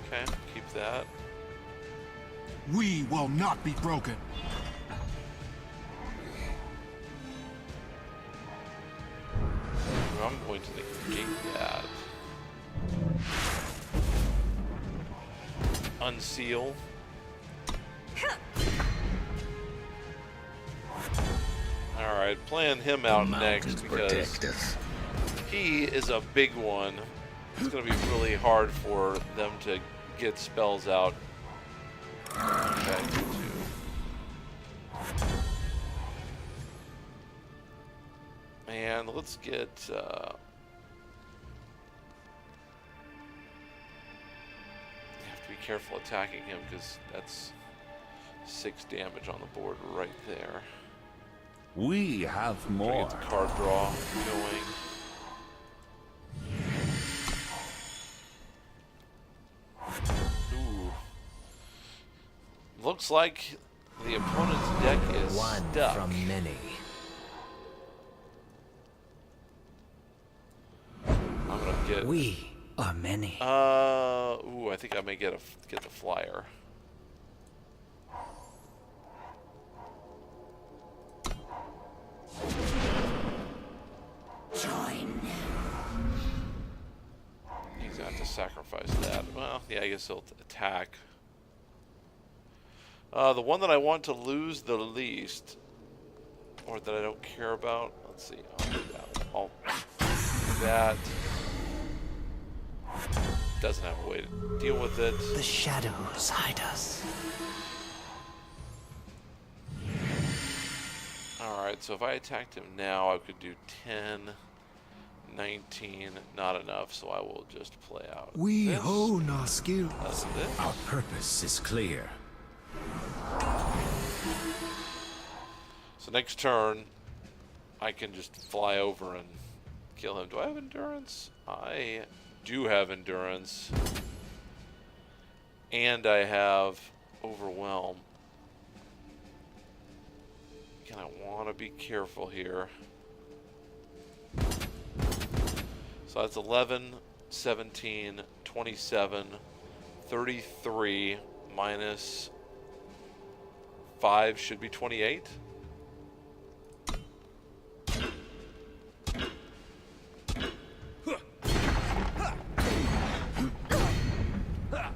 Okay, keep that. We will not be broken. I'm going to negate that. Unseal. Alright, playing him out next because he is a big one. It's going to be really hard for them to get spells out. Okay, and let's get you have to be careful attacking him because that's 6 damage on the board right there. We have Try to more. get the card draw going. Ooh. Looks like the opponent's deck is One stuck. from many. I'm gonna get. We are many. Ooh, I think I may get the flyer. Join He's gonna have to sacrifice that. Well, yeah, I guess he'll attack. The one that I want to lose the least, or that I don't care about. Let's see. I'll do that one. That doesn't have a way to deal with it. The shadows hide us. Alright, so if I attacked him now, I could do 10, 19, not enough, so I will just play out. We this. hone our skills. That's this. Our purpose is clear. So next turn, I can just fly over and kill him. Do I have endurance? I do have endurance. And I have overwhelm. Again, I want to be careful here. So that's 11, 17, 27, 33 minus 5 should be 28.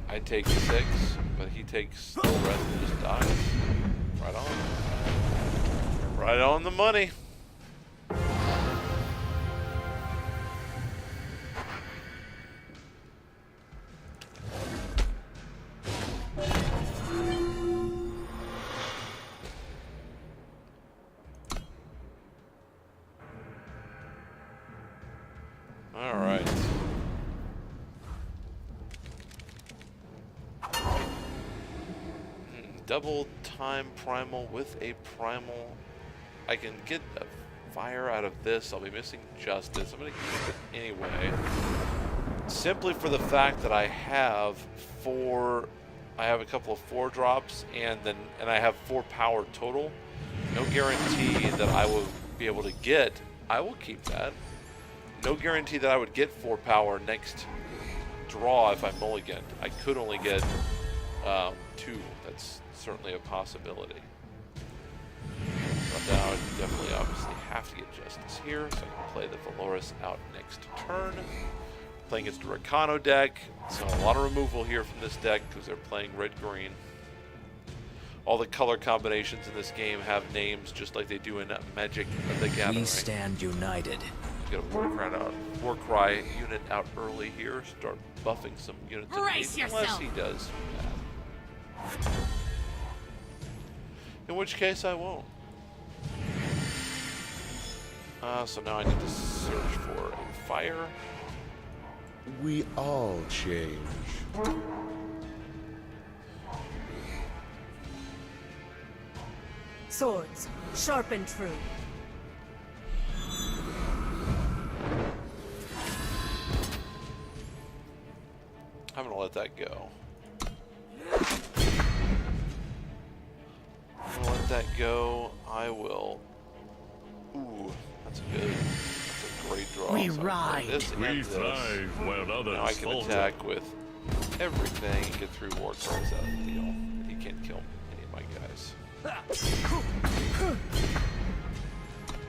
I take 6, but he takes the rest and just dies. Right on. Right on the money. Alright. Double time primal with a primal. I can get a fire out of this. I'll be missing justice. I'm going to keep it anyway. Simply for the fact that I have a couple of 4 drops and I have 4 power total. No guarantee that I will be able to get. I will keep that. No guarantee that I would get 4 power next draw if I mulliganed. I could only get 2. That's certainly a possibility. But now I definitely obviously have to get justice here, so I can play the Valoris out next turn. Playing against a Rakano deck, so a lot of removal here from this deck because they're playing red-green. All the color combinations in this game have names just like they do in Magic the Gathering. We stand united. Get a Warcry unit out early here. Start buffing some units Brace unless yourself. he does that. In which case I won't. So now I need to search for a fire. We all change. Swords, sharp and true. I'm gonna let that go. I'm gonna let that go. I will. Ooh, that's a great draw. We So I'm gonna play ride. this and We this. thrive while others Now I can falter. attack with everything and get 3 war cries out of the deal. He can't kill any of my guys.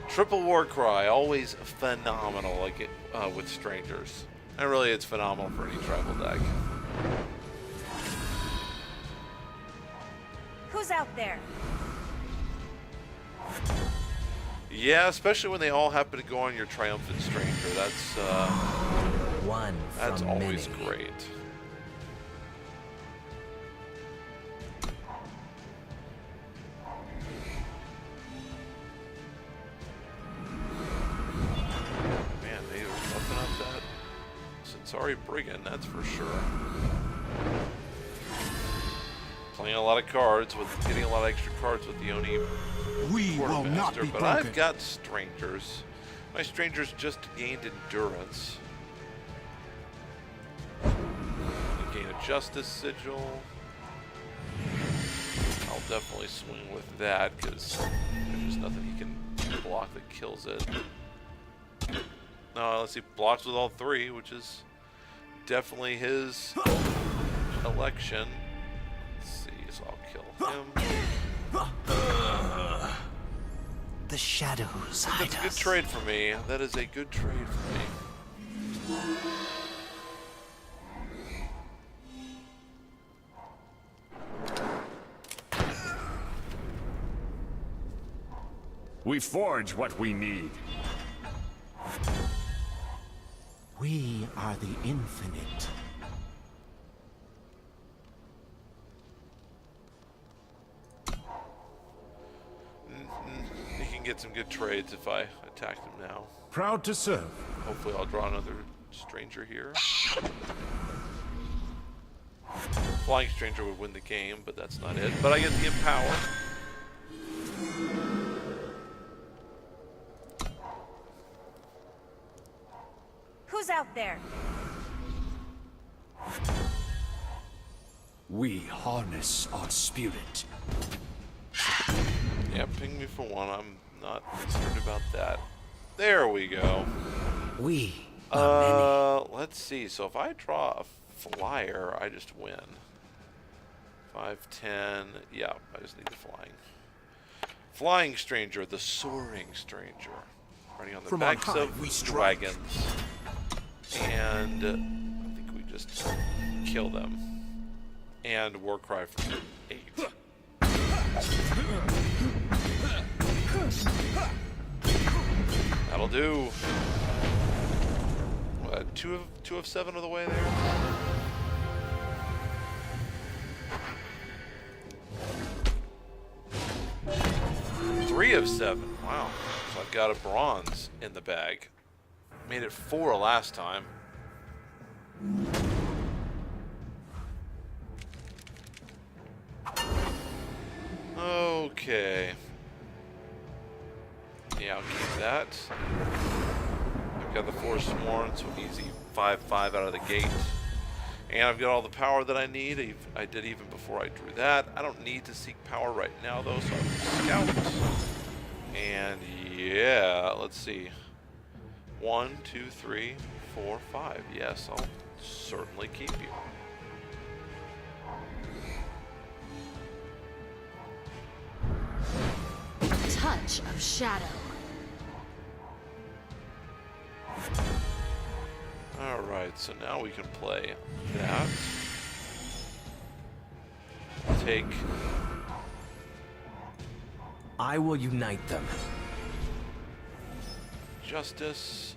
Triple war cry, always phenomenal. Like it with strangers, and really, it's phenomenal for any tribal deck. Who's out there? Yeah, especially when they all happen to go on your triumphant stranger. One That's from always many. great. Man, they were buffing up that Centauri Brigand, that's for sure. Playing a lot of cards getting a lot of extra cards with the Oni We will not Quartermaster, be but broken. I've got strangers. My strangers just gained endurance. Gain a justice sigil. I'll definitely swing with that because there's just nothing he can block that kills it. No, let's see, blocks with all 3, which is definitely his election. Let's see, so I'll kill him. The shadows hide That's a good us. trade for me. That is a good trade for me. We forge what we need. We are the infinite. He can get some good trades if I attack him now. Proud to serve. Hopefully I'll draw another stranger here. Flying stranger would win the game, but that's not it. But I get the empower. Who's out there? We harness our spirit. Yeah, ping me for 1. I'm not concerned about that. There we go. We are many. Let's see. So if I draw a flyer, I just win. 5, 10. Yeah, I just need the flying. Flying stranger, the soaring stranger. Riding on the From on backs high, of we strike. dragons. And I think we just kill them. And Warcry for 8. That'll do. What, 2 of 7 of the way there? Three of 7. Wow. So I've got a bronze in the bag. Made it 4 last time. Okay. Yeah, I'll keep that. I've got the Forsworn, so easy 5-5 out of the gate. And I've got all the power that I need. I did even before I drew that. I don't need to seek power right now, though, so I will scout. And yeah, let's see. 1, 2, 3, 4, 5. Yes, I'll certainly keep you. Touch of shadow. Alright, so now we can play that. Take. I will unite them. Justice.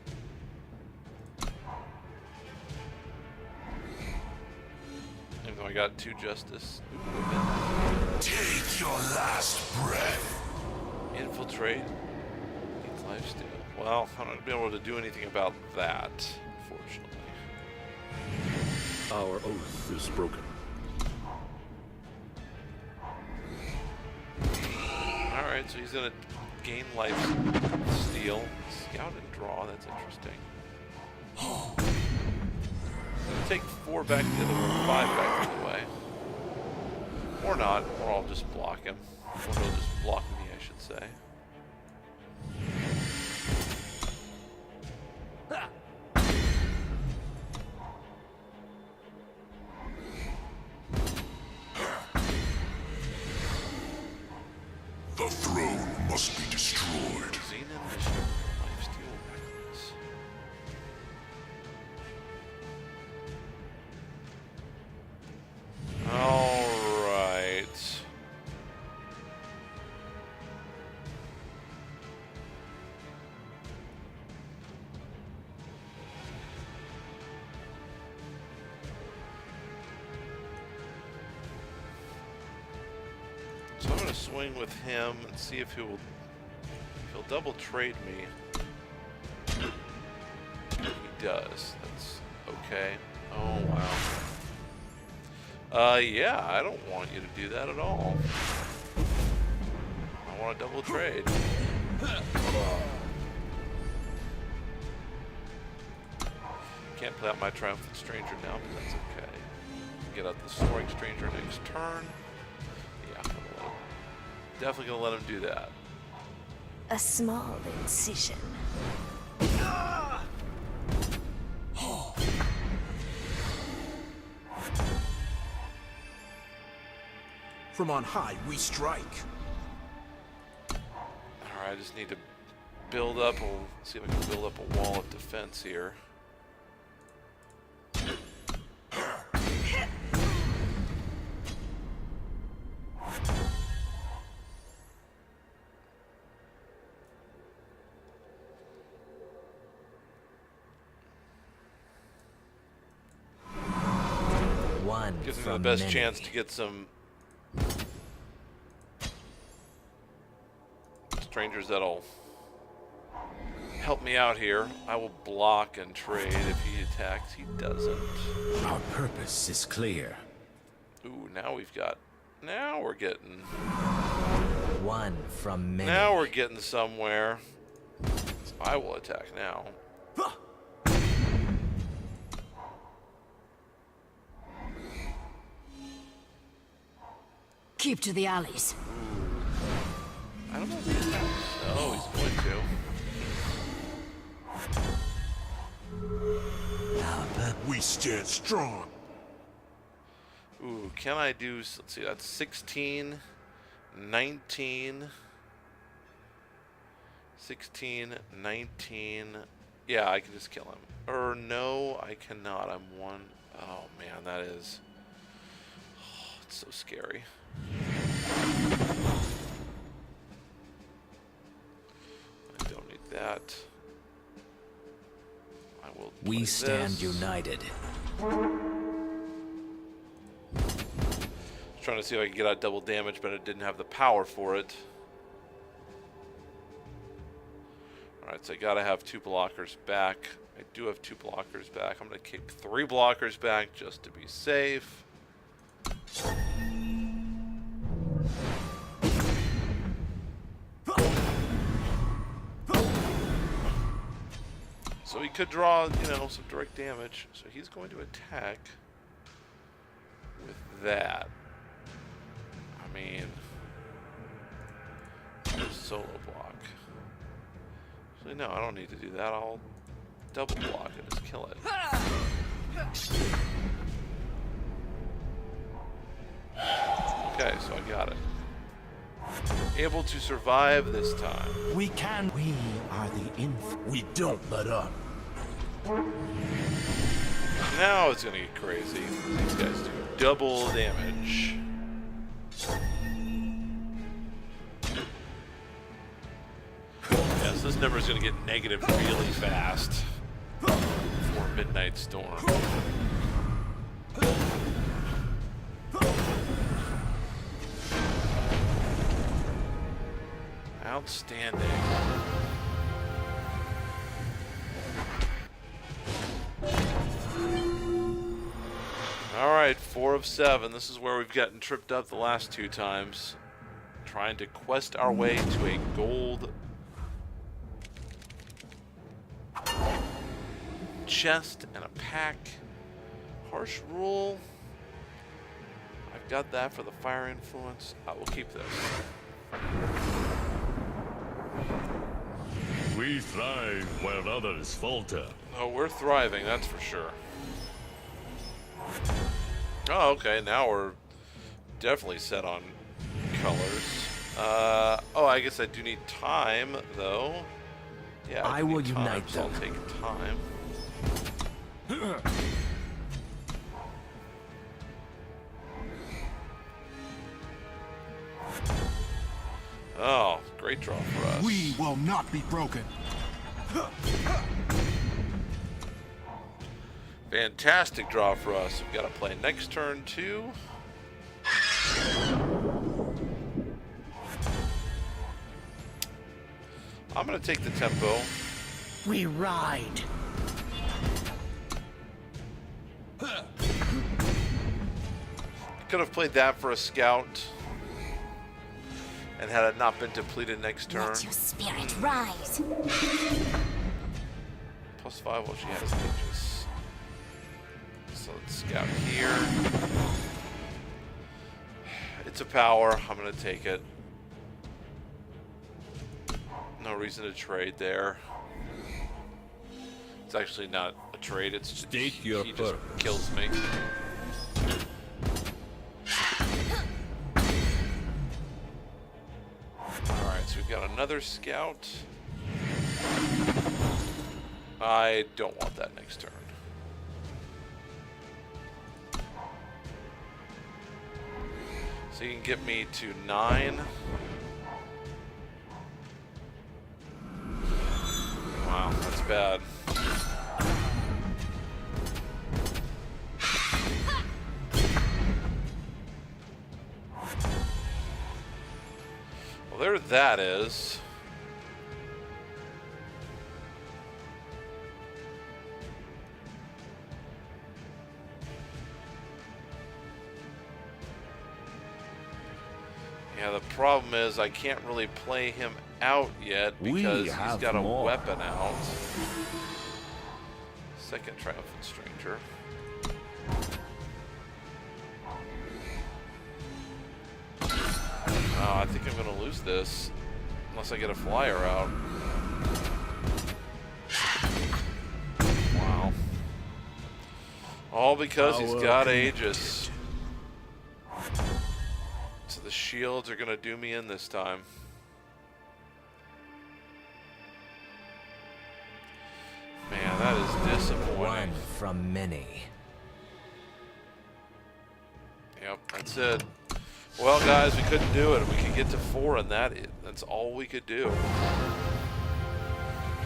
Even though I got 2 justice. Take your last breath. Infiltrate. Needs lifesteal. Well, I'm not going to be able to do anything about that, unfortunately. Our oath is broken. Alright, so he's going to gain life steal. Scout and draw, that's interesting. Take 4 back the other way, 5 back the other way. Or not, or I'll just block him. Or he'll just block me, I should say. The throne must be destroyed. Xenon Mission, Lifesteal Reckless. Alright. So I'm going to swing with him and see if he'll double trade me. He does. That's okay. Oh, wow. Yeah, I don't want you to do that at all. I want a double trade. Can't play out my Triumphant Stranger now, but that's okay. Get out the Soaring Stranger next turn. Yeah, I'm gonna let him. Definitely gonna let him do that. A small incision. From on high, we strike. Alright, I just need to build up, see if I can build up a wall of defense here. Gives me the best chance to get some strangers that'll help me out here. I will block and trade. If he attacks, he doesn't. Our purpose is clear. Ooh, now we've got... Now we're getting... One from many. Now we're getting somewhere. So I will attack now. Keep to the alleys. I don't know if he attacks. Oh, he's going to. We stand strong. Ooh, can I do... Let's see, that's 16, 19... 16, 19... Yeah, I can just kill him. Or no, I cannot. I'm one... Oh, man, that is... Oh, it's so scary. I don't need that. I will. We stand this. united. Trying to see if I can get out double damage, but it didn't have the power for it. Alright, so I gotta have 2 blockers back. I do have 2 blockers back. I'm going to kick 3 blockers back just to be safe. So he could draw, you know, some direct damage. So he's going to attack with that. I mean, solo block. Actually, no, I don't need to do that. I'll double block and just kill it. Okay, so I got it. Able to survive this time. We are the inf. We don't let up. Now it's gonna get crazy. These guys do double damage. Yes, this number is gonna get negative really fast before Midnight Storm. Outstanding. Alright, 4 of 7. This is where we've gotten tripped up the last 2 times. Trying to quest our way to a gold chest and a pack. Harsh rule. I've got that for the fire influence. I will keep this. We thrive while others falter. Oh, we're thriving, that's for sure. Oh, okay, now we're definitely set on colors. Oh, I guess I do need time, though. Yeah, I will need time, unite so them. I'll take time. Oh, great draw for us. We will not be broken. Fantastic draw for us. We've got to play next turn, too. I'm going to take the tempo. We ride. Could have played that for a scout. And had it not been depleted next turn. Let your spirit rise. +5 while she has Aegis. So let's scout here. It's a power. I'm going to take it. No reason to trade there. It's actually not a trade. It's just State your he just purpose. kills me. Alright, so we've got another scout. I don't want that next turn. So you can get me to 9. Wow, that's bad. Well, there that is. Yeah, the problem is I can't really play him out yet because he's got a weapon out. Second Triumphant Stranger. Oh, I think I'm going to lose this unless I get a flyer out. Wow. All because he's got Aegis. So the shields are going to do me in this time. Man, that is disappointing. One from many. Yep, that's it. Well, guys, we couldn't do it. We could get to 4, and that's all we could do.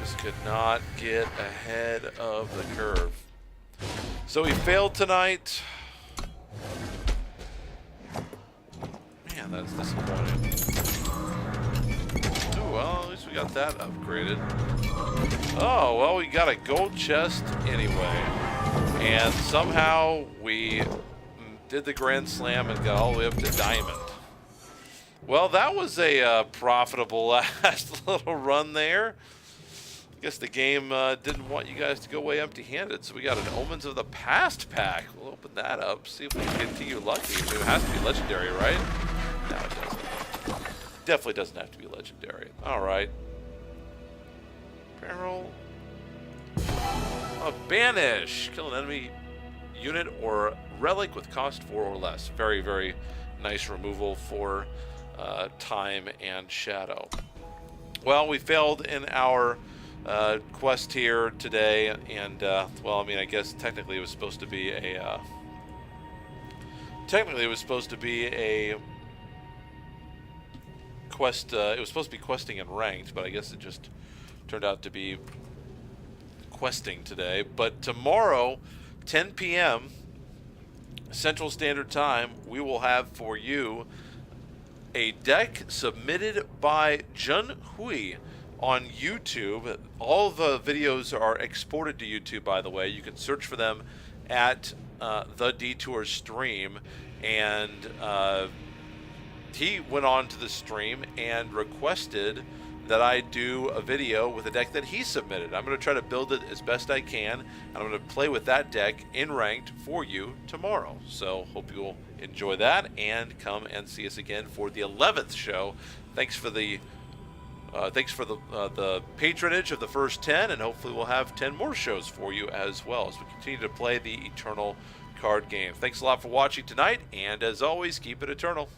Just could not get ahead of the curve. So we failed tonight. Man, that's disappointing. Oh, well, at least we got that upgraded. Oh, well, we got a gold chest anyway. And somehow we did the Grand Slam and got all the way up to Diamond. Well, that was a profitable last little run there. I guess the game didn't want you guys to go away empty-handed, so we got an Omens of the Past pack. We'll open that up, see if we can continue lucky. It has to be legendary, right? No, it doesn't. Definitely doesn't have to be legendary. All right. Barrel of Banish. Kill an enemy unit or relic with cost 4 or less. Very, very nice removal for time and shadow. Well, we failed in our quest here today, and well, I mean, I guess technically it was supposed to be a quest. It was supposed to be questing in ranked, but I guess it just turned out to be questing today. But tomorrow, 10 p.m. Central Standard Time, we will have for you a deck submitted by Jun Hui on YouTube. All the videos are exported to YouTube, by the way. You can search for them at The Detour Stream. And he went on to the stream and requested that I do a video with a deck that he submitted. I'm going to try to build it as best I can, and I'm going to play with that deck in ranked for you tomorrow. So hope you'll enjoy that and come and see us again for the 11th show. Thanks for the patronage of the first 10, and hopefully we'll have 10 more shows for you as well as we continue to play the Eternal card game. Thanks a lot for watching tonight, and as always, keep it eternal.